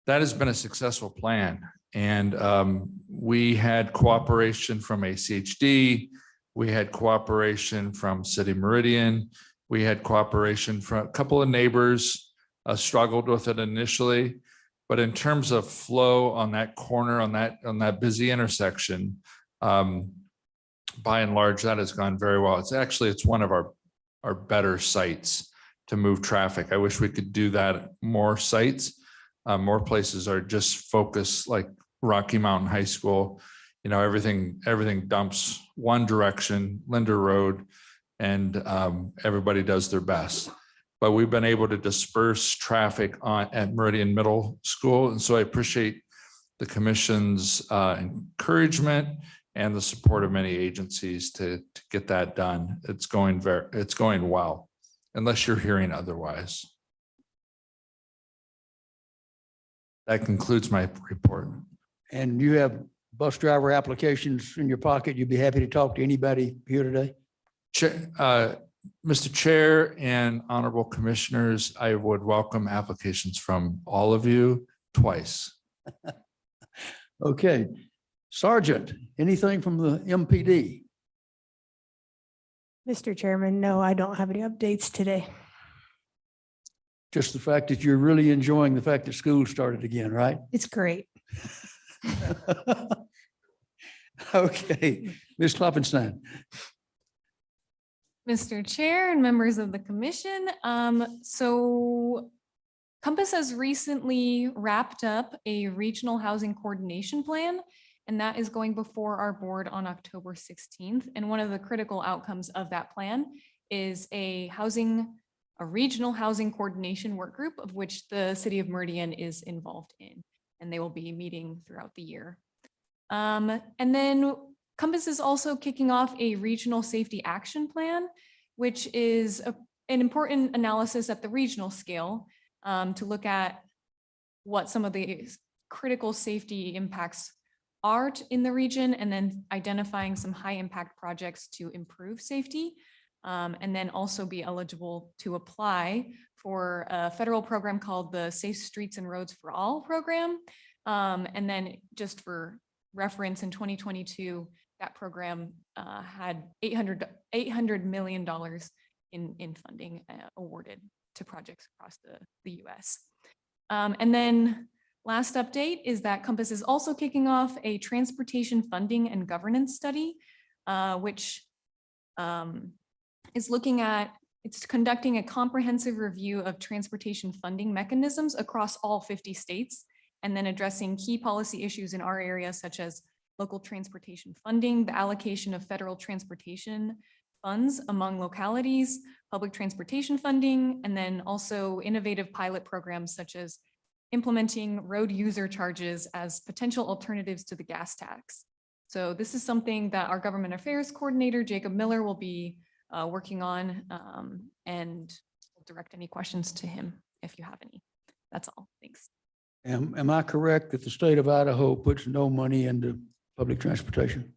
that has been a successful plan. And we had cooperation from ACHD, we had cooperation from City Meridian, we had cooperation from a couple of neighbors, struggled with it initially. But in terms of flow on that corner, on that busy intersection, by and large, that has gone very well. It's one of our better sites to move traffic. I wish we could do that at more sites. More places are just focused, like Rocky Mountain High School. You know, everything dumps one direction, Linder Road, and everybody does their best. But we've been able to disperse traffic at Meridian Middle School. And so I appreciate the commission's encouragement and the support of many agencies to get that done. It's going well, unless you're hearing otherwise. That concludes my report. And you have bus driver applications in your pocket. You'd be happy to talk to anybody here today? Mr. Chair and honorable commissioners, I would welcome applications from all of you twice. Okay. Sergeant, anything from the MPD? Mr. Chairman, no, I don't have any updates today. Just the fact that you're really enjoying the fact that school started again, right? It's great. Okay, Ms. Klopfenstein. Mr. Chair and members of the commission, so Compass has recently wrapped up a regional housing coordination plan, and that is going before our board on October 16th. And one of the critical outcomes of that plan is a regional housing coordination work group, of which the city of Meridian is involved in, and they will be meeting throughout the year. And then Compass is also kicking off a regional safety action plan, which is an important analysis at the regional scale to look at what some of the critical safety impacts are in the region, and then identifying some high impact projects to improve safety, and then also be eligible to apply for a federal program called the Safe Streets and Roads for All program. And then just for reference, in 2022, that program had $800 million in funding awarded to projects across the US. And then last update is that Compass is also kicking off a transportation funding and governance study, which is it's conducting a comprehensive review of transportation funding mechanisms across all 50 states, and then addressing key policy issues in our area, such as local transportation funding, the allocation of federal transportation funds among localities, public transportation funding, and then also innovative pilot programs such as implementing road user charges as potential alternatives to the gas tax. So this is something that our government affairs coordinator, Jacob Miller, will be working on, and we'll direct any questions to him if you have any. That's all. Thanks. Am I correct that the state of Idaho puts no money into public transportation?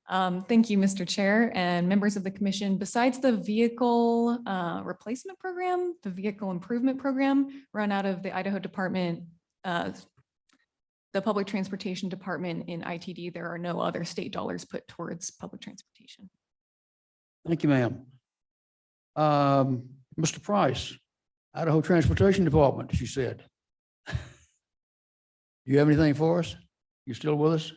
Thank you, Mr. Chair and members of the commission. Besides the vehicle replacement program, the vehicle improvement program run out of the Idaho Department, the Public Transportation Department in ITD, there are no other state dollars put towards public transportation. Thank you, ma'am. Mr. Price, Idaho Transportation Department, she said. You have anything for us? You still with us?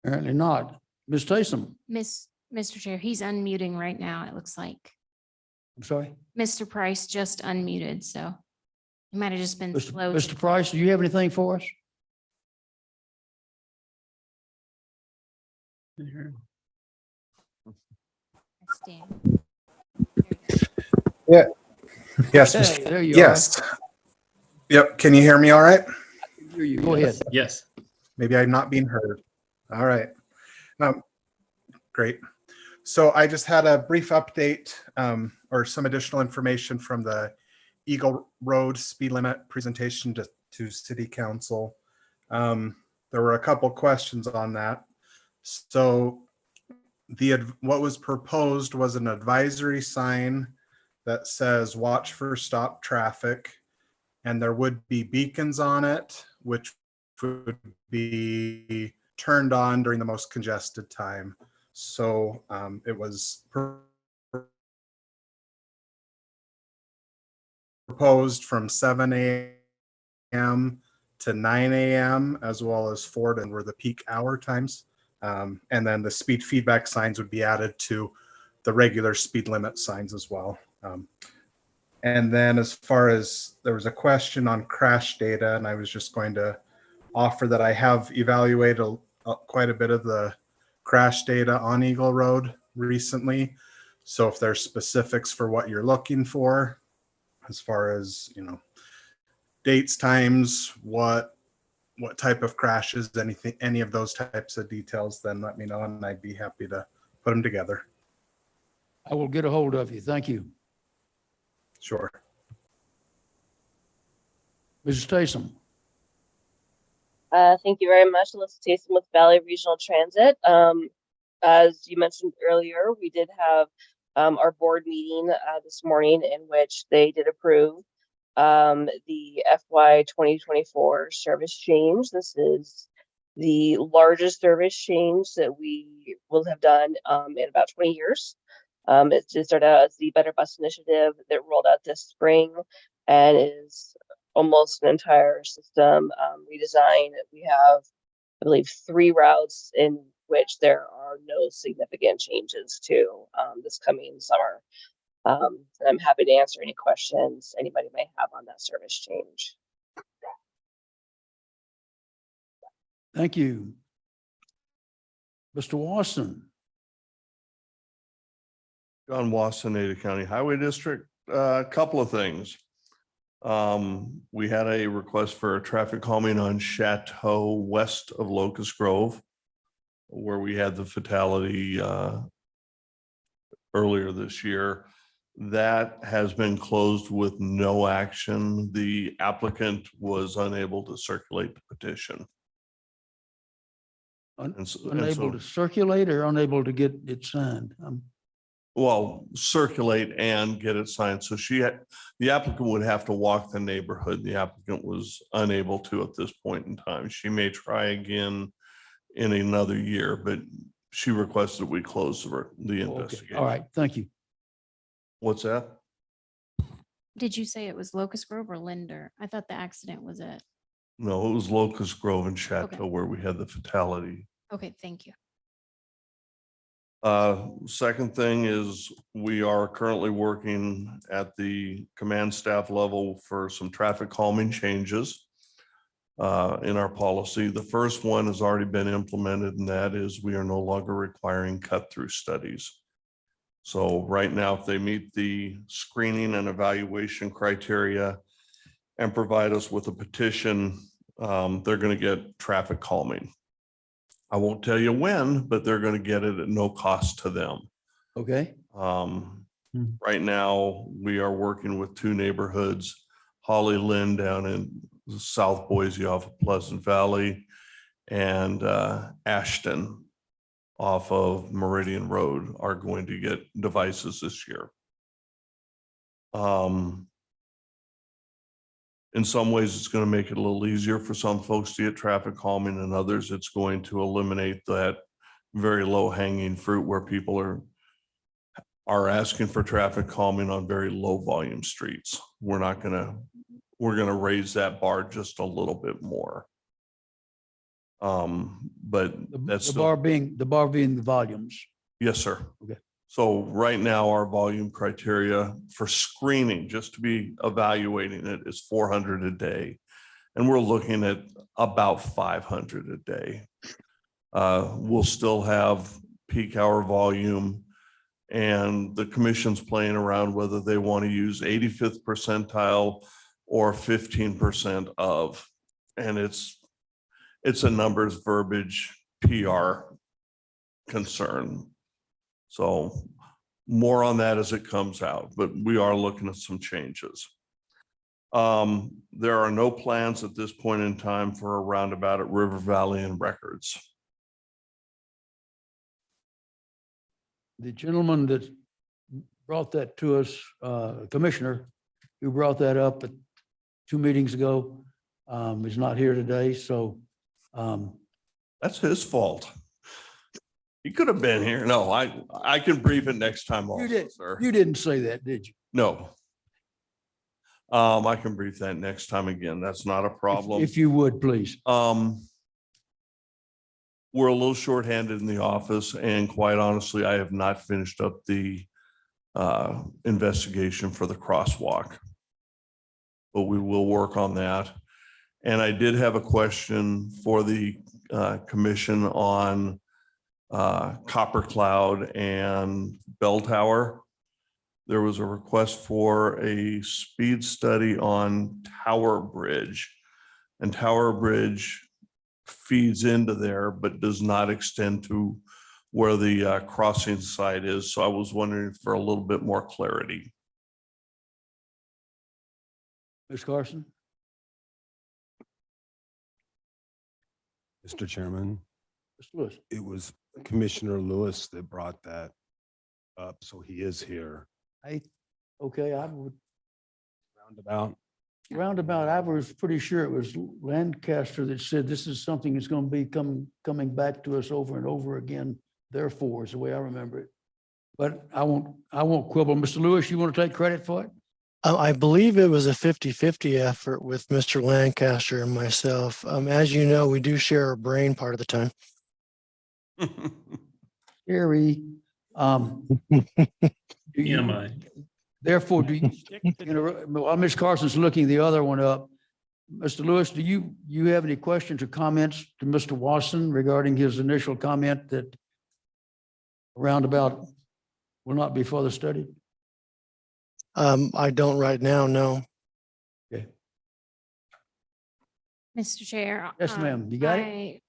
Apparently not. Ms. Taysom, Mr. Chair, he's unmuting right now, it looks like. I'm sorry. Mr. Price just unmuted, so he might have just been slow. to- Mr. Price, do you have anything for us? Stand. Yeah. Yes. Hey, there you are. Yes. Yep. Can you hear me all right? Hear you. Go ahead. Yes. Maybe I'm not being heard. All right. Great. So I just had a brief update or some additional information from the Eagle Road speed limit presentation to City Council. There were a couple questions on that. So what was proposed was an advisory sign that says watch for stop traffic, and there would be beacons on it, which would be turned on during the most congested time. So it was proposed from 7 a.m. to 9 a.m. as well as 4 to were the peak hour times. And then the speed feedback signs would be added to the regular speed limit signs as well. And then as far as there was a question on crash data, and I was just going to offer that I have evaluated quite a bit of the crash data on Eagle Road recently. So if there's specifics for what you're looking for, as far as, dates, times, what type of crashes, any of those types of details, then let me know and I'd be happy to put them together. I will get a hold of you. Thank you. Sure. Mrs. Taysom. Thank you very much. Alyssa Taysom with Valley Regional Transit. As you mentioned earlier, we did have our board meeting this morning in which they did approve the FY 2024 service change. This is the largest service change that we will have done in about 20 years. It just started out as the Better Bus Initiative that rolled out this spring and is almost an entire system redesign. We have, I believe, 3 routes in which there are no significant changes to this coming summer. And I'm happy to answer any questions anybody may have on that service change. Thank you. Mr. Watson. John Wasson, Ada County Highway District. A couple of things. We had a request for traffic calming on Chateau west of Locust Grove, where we had the fatality earlier this year. That has been closed with no action. The applicant was unable to circulate the petition. Unable to circulate or unable to get it signed? Well, circulate and get it signed. So the applicant would have to walk the neighborhood. The applicant was unable to at this point in time. She may try again in another year, but she requested we close the investigation. All right, thank you. What's that? Did you say it was Locust Grove or Linder? I thought the accident was at. No, it was Locust Grove and Chateau Okay. where we had the fatality. Okay, thank you. Second thing is we are currently working at the command staff level for some traffic calming changes in our policy. The first one has already been implemented, and that is we are no longer requiring cut-through studies. So right now, if they meet the screening and evaluation criteria and provide us with a petition, they're going to get traffic calming. I won't tell you when, but they're going to get it at no cost to them. Okay. Right now, we are working with 2 neighborhoods, Holly Lynn down in South Boise off of Pleasant Valley, and Ashton off of Meridian Road are going to get devices this year. In some ways, it's going to make it a little easier for some folks to get traffic calming, and others, it's going to eliminate that very low hanging fruit where people are asking for traffic calming on very low volume streets. We're going to raise that bar just a little bit more. but The that's the still. bar being the volumes. Yes, sir. Okay. So right now, our volume criteria for screening, just to be evaluating it, is 400 a day. And we're looking at about 500 a day. We'll still have peak hour volume, and the commission's playing around whether they want to use 85th percentile or 15% of. And it's a numbers verbiage PR concern. So more on that as it comes out, but we are looking at some changes. There are no plans at this point in time for a roundabout at River Valley and Records. The gentleman that brought that to us, Commissioner, who brought that up at 2 meetings ago, is not here today, so. That's his fault. He could have been here. No, I can brief it next time You also, did, sir. you didn't say that, did you? No. I can brief that next time again. That's not a problem. If you would, please. We're a little shorthanded in the office, and quite honestly, I have not finished up the investigation for the crosswalk. But we will work on that. And I did have a question for the commission on Copper Cloud and Bell Tower. There was a request for a speed study on Tower Bridge, and Tower Bridge feeds into there, but does not extend to where the crossing site is. So I was wondering for a little bit more clarity. Ms. Carson? Mr. Chairman, Mr. Lewis? it was Commissioner Lewis that brought that up, so he is here. Okay, I would, Roundabout. I was pretty sure it was Lancaster that said this is something that's going to be coming back to us over and over again. Therefore, is the way I remember it. But I won't quibble. Mr. Lewis, you want to take credit for it? I believe it was a 50-50 effort with Mr. Lancaster and myself. As you know, we do share a brain part of the time. Gary, therefore, do you, while Ms. Carson's looking the other one up, Mr. Lewis, do you have any questions or comments to Mr. Watson regarding his initial comment that roundabout will not be further studied? I don't right now, no. Okay. Mr. Chair. Yes, ma'am. You got it?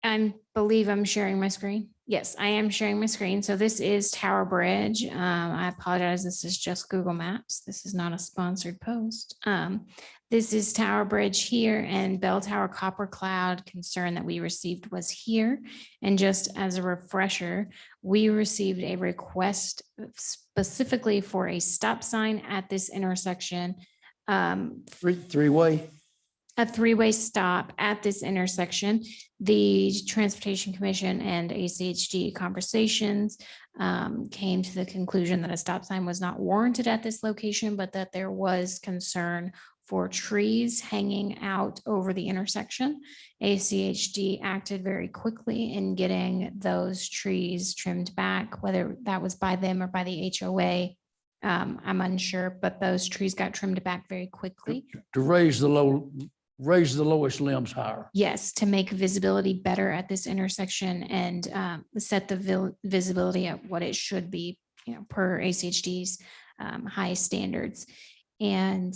I believe I'm sharing my screen. Yes, I am sharing my screen. So this is Tower Bridge. I apologize. This is just Google Maps. This is not a sponsored post. This is Tower Bridge here, and Bell Tower Copper Cloud concern that we received was here. And just as a refresher, we received a request specifically for a stop sign at this intersection. Three-way? A three-way stop at this intersection. The Transportation Commission and ACHD conversations came to the conclusion that a stop sign was not warranted at this location, but that there was concern for trees hanging out over the intersection. ACHD acted very quickly in getting those trees trimmed back, whether that was by them or by the HOA. I'm unsure, but those trees got trimmed back very quickly. To raise the lowest limbs higher. Yes, to make visibility better at this intersection and set the visibility at what it should be, per ACHD's high standards. And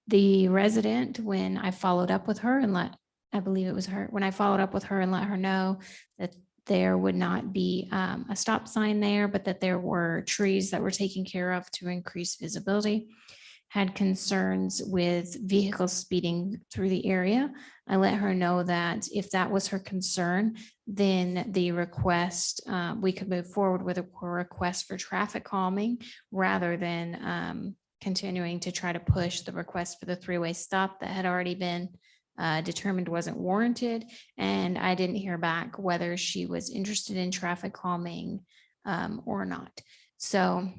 the resident, when I followed up with her and I believe it was her, when I followed up with her and let her know that there would not be a stop sign there, but that there were trees that were taken care of to increase visibility, had concerns with vehicles speeding through the area. I let her know that if that was her concern, then the request, we could move forward with a request for traffic calming rather than continuing to try to push the request for the three-way stop that had already been determined wasn't warranted. And I didn't hear back whether she was interested in traffic calming or not. So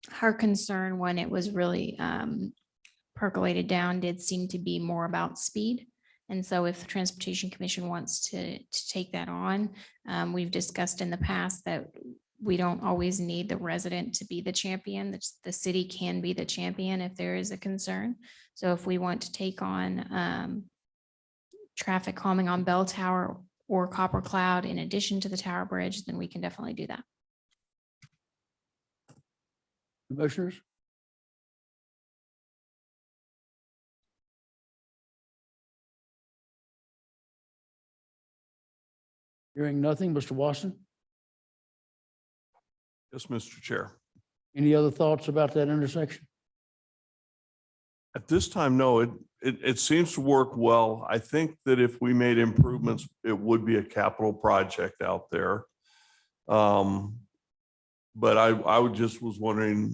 her concern, when it was really percolated down, did seem to be more about speed And so if the Transportation Commission wants to take that on, we've discussed in the past that we don't always need the resident to be the champion. The city can be the champion if there is a concern. So if we want to take on traffic calming on Bell Tower or Copper Cloud in addition to the Tower Bridge, then we can definitely do that. Commissioners? Hearing nothing, Mr. Watson, Yes, Mr. Chair. any other thoughts about that intersection? At this time, no, it seems to work well. I think that if we made improvements, it would be a capital project out there. But I would just was wondering,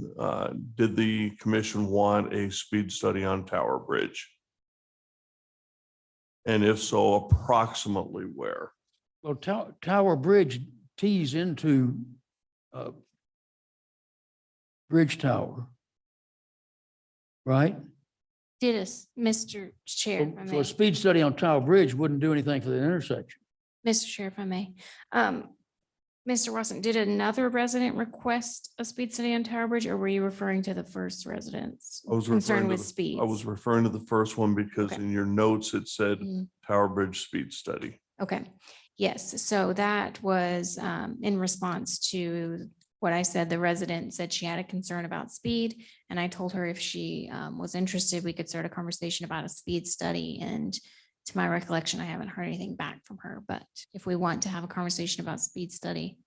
did the commission want a speed study on Tower Bridge? And if so, approximately where? Well, Tower Bridge tees into Bridge Tower, right? Did us, Mr. Chair, if I So may. a speed study on Tower Bridge wouldn't do anything for the intersection. Mr. Chair, if I may. Mr. Watson, did another resident request a speed study on Tower Bridge, or were you referring to the first resident's I was concern referring to with the- speed? I was referring to the first one because Okay. in your notes, it said Mhm. Tower Bridge speed study. Okay, yes, so that was in response to what I said. The resident said she had a concern about speed, and I told her if she was interested, we could start a conversation about a speed study. And to my recollection, I haven't heard anything back from her, but if we want to have a conversation about speed study,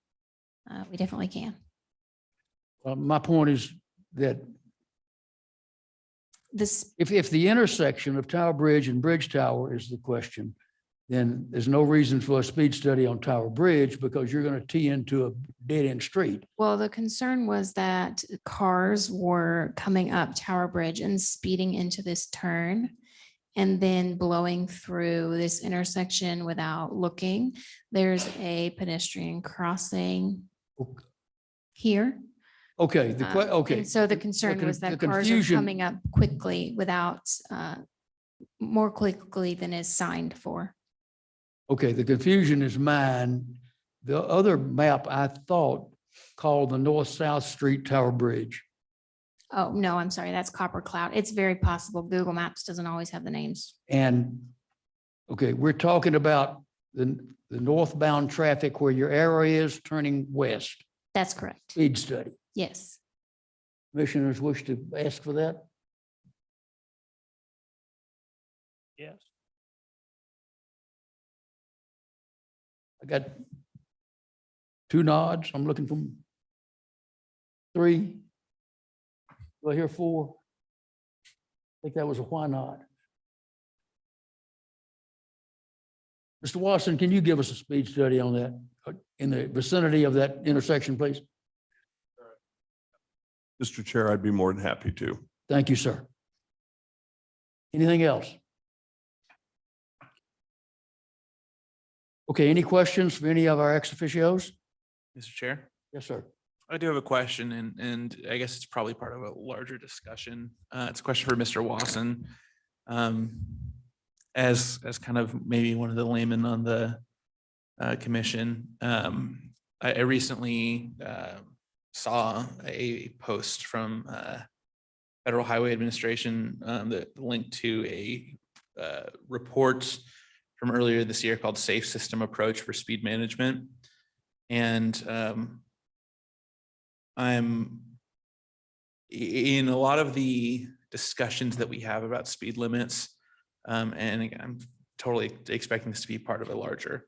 we definitely can. My point is that This, if the intersection of Tower Bridge and Bridge Tower is the question, then there's no reason for a speed study on Tower Bridge because you're going to tee into a dead end street. well, the concern was that cars were coming up Tower Bridge and speeding into this turn and then blowing through this intersection without looking. There's a pedestrian crossing here. Okay, okay. And so the concern was that cars are coming up quickly without, more quickly than is signed for. Okay, the confusion is mine. The other map I thought called the North-South Street Tower Bridge. Oh, no, I'm sorry, that's Copper Cloud. It's very possible. Google Maps doesn't always have the names. And, okay, we're talking about the northbound traffic where your arrow is turning west. That's correct. Speed study. Yes. Commissioners wish to ask for that? Yes. I got 2 nods. I'm looking for 3. Do I hear 4? I think that was a why not. Mr. Watson, can you give us a speed study on that in the vicinity of that intersection, please? Mr. Chair, I'd be more than happy to. Thank you, sir. Anything else? Okay, any questions for any of our ex officios? Mr. Chair? Yes, sir. I do have a question and I guess it's probably part of a larger discussion. It's a question for Mr. Watson. As kind of maybe one of the laymen on the commission, I recently saw a post from Federal Highway Administration that linked to a report from earlier this year called Safe System Approach for Speed Management. And I'm in a lot of the discussions that we have about speed limits. And again, I'm totally expecting this to be part of a larger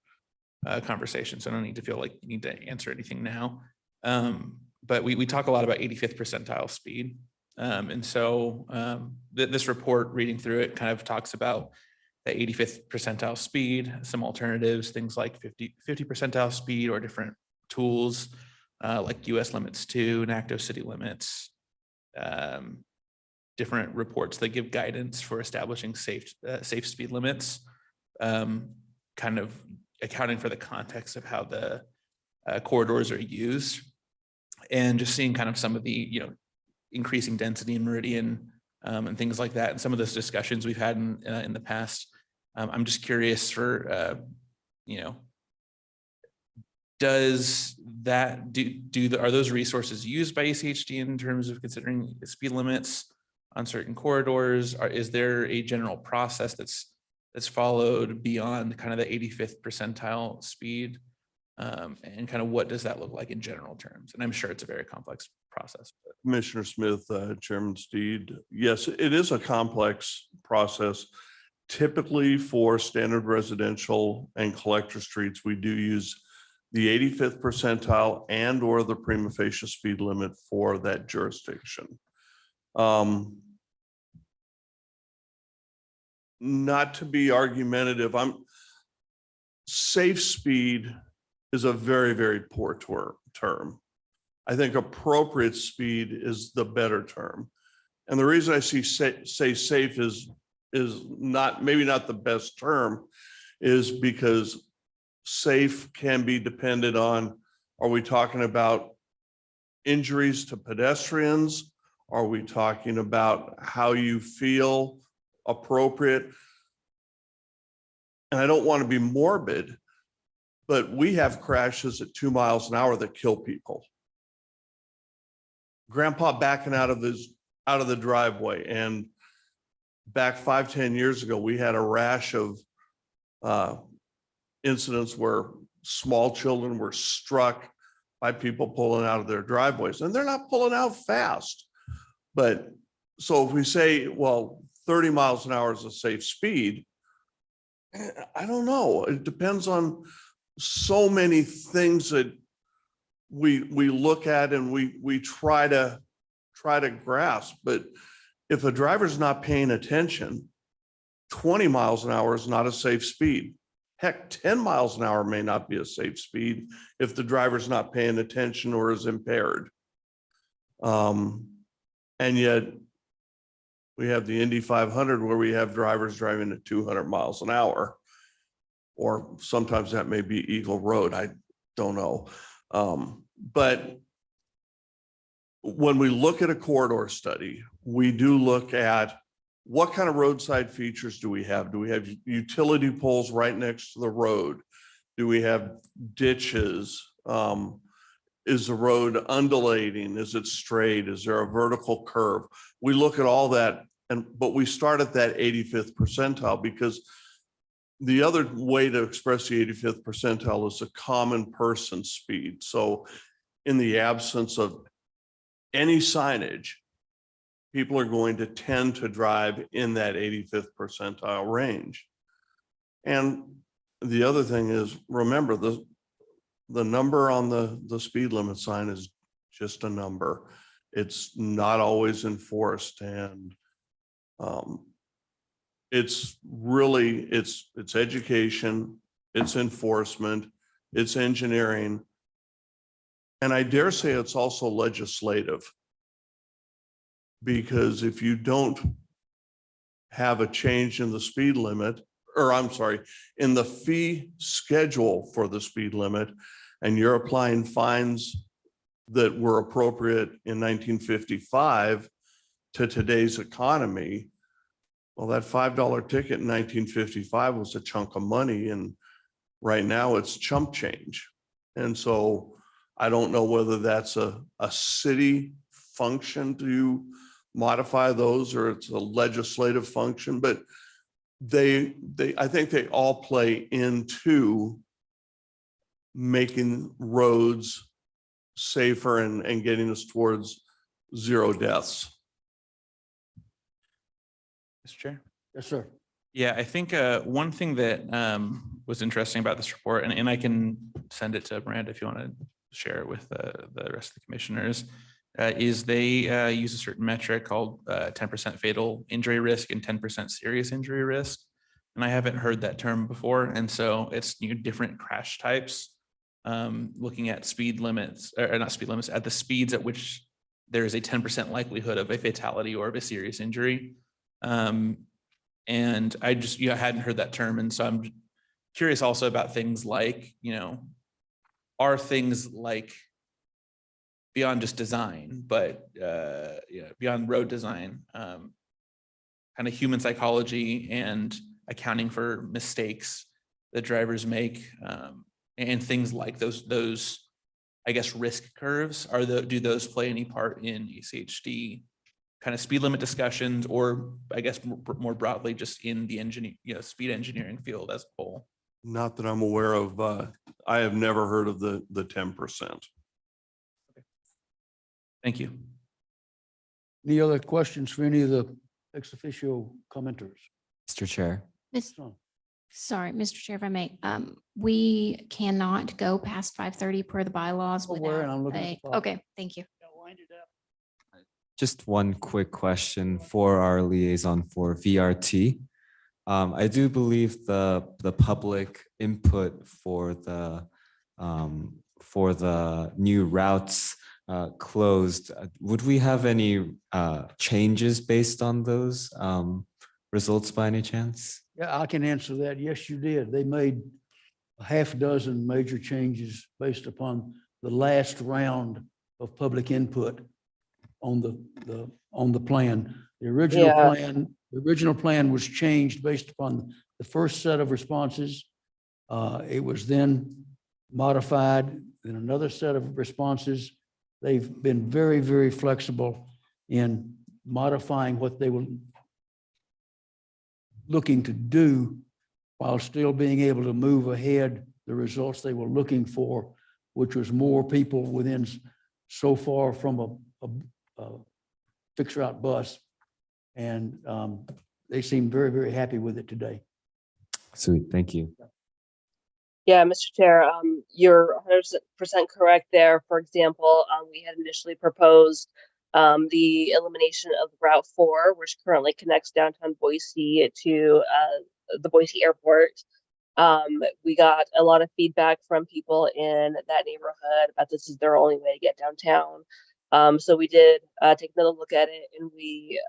conversation. So I don't need to feel like you need to answer anything now. But we talk a lot about 85th percentile speed. And so this report, reading through it, kind of talks about the 85th percentile speed, some alternatives, things like 50 percentile speed or different tools like US limits 2, NACTO city limits, different reports that give guidance for establishing safe speed limits, kind of accounting for the context of how the corridors are used, and just seeing kind of some of the increasing density in Meridian and things like that. And some of those discussions we've had in the past, I'm just curious for, you know, does that are those resources used by ACHD in terms of considering speed limits on certain corridors? Is there a general process that's followed beyond kind of the 85th percentile speed? And kind of what does that look like in general terms? And I'm sure it's a very complex process. Commissioner Smith, Chairman Steed, yes, it is a complex process. Typically for standard residential and collector streets, we do use the 85th percentile and or the prima facie speed limit for that jurisdiction. Not to be argumentative, safe speed is a very, very poor term. I think appropriate speed is the better term. And the reason I say safe is not, maybe not the best term, is because safe can be dependent on, are we talking about injuries to pedestrians? Are we talking about how you feel appropriate? And I don't want to be morbid, but we have crashes at 2 miles an hour that kill people. Grandpa backing out of the driveway, and back 5-10 years ago, we had a rash of incidents where small children were struck by people pulling out of their driveways, and they're not pulling out fast. But so if we say, well, 30 miles an hour is a safe speed, I don't know. It depends on so many things that we look at and we try to grasp. But if a driver's not paying attention, 20 miles an hour is not a safe speed. Heck, 10 miles an hour may not be a safe speed if the driver's not paying attention or is impaired. And yet we have the Indy 500 where we have drivers driving at 200 miles an hour, or sometimes that may be Eagle Road. I don't know. But when we look at a corridor study, we do look at what kind of roadside features do we have? Do we have utility poles right next to the road? Do we have ditches? Is the road undulating? Is it straight? Is there a vertical curve? We look at all that, but we start at that 85th percentile, because the other way to express the 85th percentile is a common person speed. So in the absence of any signage, people are going to tend to drive in that 85th percentile range. And the other thing is, remember, the number on the speed limit sign is just a number. It's not always enforced. And it's really, it's education, it's enforcement, it's engineering. And I dare say it's also legislative. Because if you don't have a change in the speed limit, or I'm sorry, in the fee schedule for the speed limit, and you're applying fines that were appropriate in 1955 to today's economy, well, that $5 ticket in 1955 was a chunk of money, and right now it's chump change. And so I don't know whether that's a city function to modify those, or it's a legislative function, but I think they all play into making roads safer and getting us towards 0 deaths. Mr. Chair? Yes, sir. Yeah, I think one thing that was interesting about this report, and I can send it to Miranda if you want to share it with the rest of the commissioners, is they use a certain metric called 10% fatal injury risk and 10% serious injury risk. And I haven't heard that term before. And so it's different crash types, looking at speed limits, or not speed limits, at the speeds at which there is a 10% likelihood of a fatality or of a serious injury. And I just, hadn't heard that term. And so I'm curious also about things like, are things like beyond just design, but beyond road design, kind of human psychology and accounting for mistakes that drivers make, and things like those, I guess, risk curves. Do those play any part in ACHD kind of speed limit discussions, or I guess more broadly, just in the speed engineering field as a whole? Not that I'm aware of. I have never heard of the 10%. Thank you. Any other questions for any of the ex officio commenters? Mr. Chair. Sorry, Mr. Chair, if I may, we cannot go past 5:30 per the bylaws Aware, and I'm without looking at a, the clock. okay, thank you. Just one quick question for our liaison for VRT. I do believe the public input for the new routes closed. Would we have any changes based on those results by any chance? Yeah, I can answer that. Yes, you did. They made a half dozen major changes based upon the last round of public input on the plan. The original plan was changed based upon the first set of responses. It was then modified in another set of responses. They've been very, very flexible in modifying what they were looking to do while still being able to move ahead the results they were looking for, which was more people within so far from a fixed route bus. And they seem very, very happy with it today. Sweet, thank you. Yeah, Mr. Chair, you're 100% correct there. For example, we had initially proposed the elimination of Route 4, which currently connects downtown Boise to the Boise Airport. We got a lot of feedback from people in that neighborhood about this is their only way to get downtown. So we did take another look at it, and we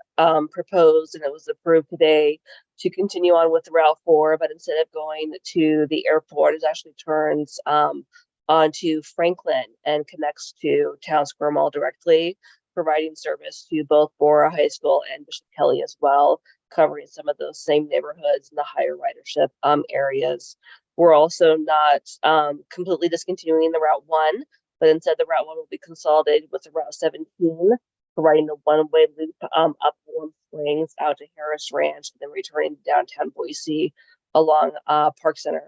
proposed, and it was approved today, to continue on with the Route 4, but instead of going to the airport, it actually turns onto Franklin and connects to Town Square Mall directly, providing service to both Bora High School and Bishop Kelly as well, covering some of those same neighborhoods in the higher ridership areas. We're also not completely discontinuing the Route 1, but instead the Route 1 will be consolidated with the Route 17, providing a one-way loop up Warm Springs out to Harris Ranch, and then returning to downtown Boise along Park Center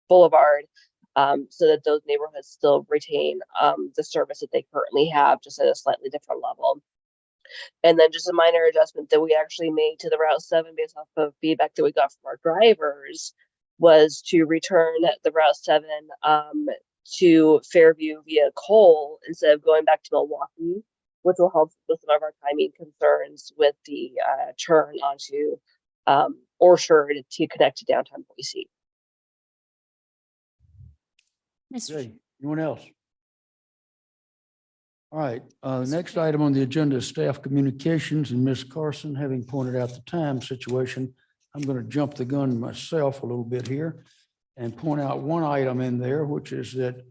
Boulevard, so that those neighborhoods still retain the service that they currently have, just at a slightly different level. And then just a minor adjustment that we actually made to the Route 7 based off of feedback that we got from our drivers was to return the Route 7 to Fairview via Cole instead of going back to Milwaukee, which will help with some of our timing concerns with the turn onto Orchard to connect to downtown Boise. Okay, anyone else? All right, the next item on the agenda is staff communications, and Ms. Carson, having pointed out the time situation, I'm going to jump the gun myself a little bit here and point out one item in there, which is that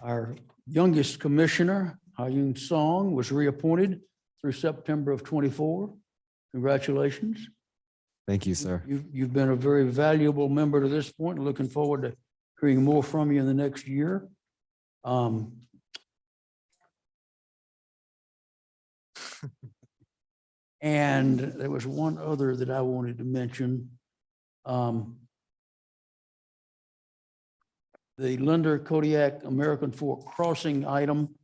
our youngest commissioner, Hyun Song, was reappointed through September of 24. Congratulations. Thank you, sir. You've been a very valuable member to this point. Looking forward to hearing more from you in the next year. And there was one other that I wanted to mention. The Linder Kodiak American Fork Crossing item.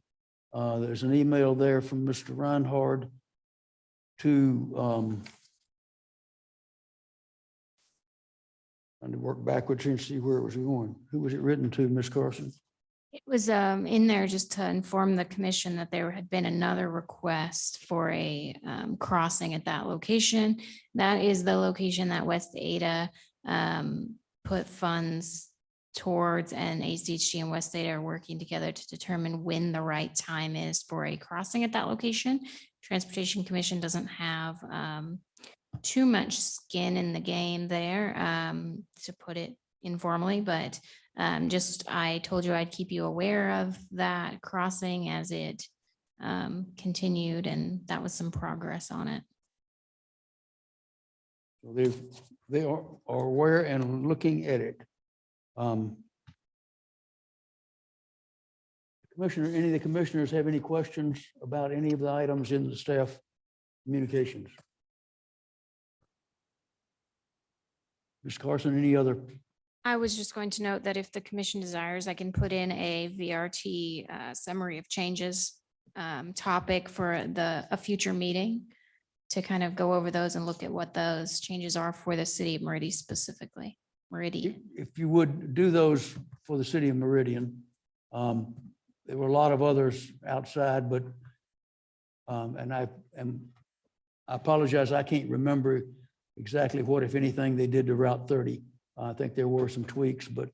There's an email there from Mr. Reinhard to trying to work backwards and see where it was going. Who was it written to, Ms. Carson? It was in there just to inform the commission that there had been another request for a crossing at that location. That is the location that West Ada put funds towards, and ACHD and West Ada are working together to determine when the right time is for a crossing at that location. Transportation Commission doesn't have too much skin in the game there, to put it informally, but just I told you I'd keep you aware of that crossing as it continued, and that was some progress on it. So they are aware and looking at it. Commissioner, any of the commissioners have any questions about any of the items in the staff communications? Ms. Carson, any other? I was just going to note that if the commission desires, I can put in a VRT summary of changes topic for a future meeting to kind of go over those and look at what those changes are for the city of Meridian specifically. Meridian. If you would do those for the city of Meridian. There were a lot of others outside, but, and I apologize, I can't remember exactly what, if anything, they did to Route 30. I think there were some tweaks, but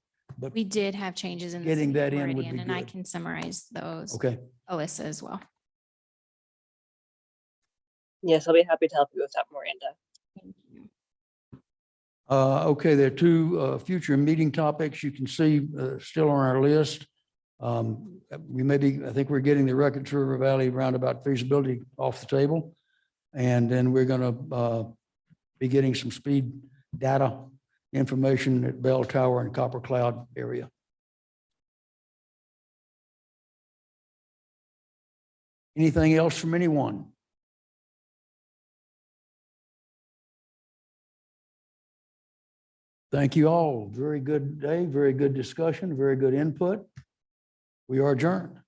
We did have changes in the getting city of that in would Meridian, be and I good. can summarize those. Okay. Alyssa as well. Yes, I'll be happy to help you with that, Miranda. Thank you. Okay, there are two future meeting topics you can see still on our list. We may be, I think we're getting the Records River Valley roundabout feasibility off the table. And then we're going to be getting some speed data information at Bell Tower and Copper Cloud area. Anything else from anyone? Thank you all. Very good day, very good discussion, very good input. We are adjourned.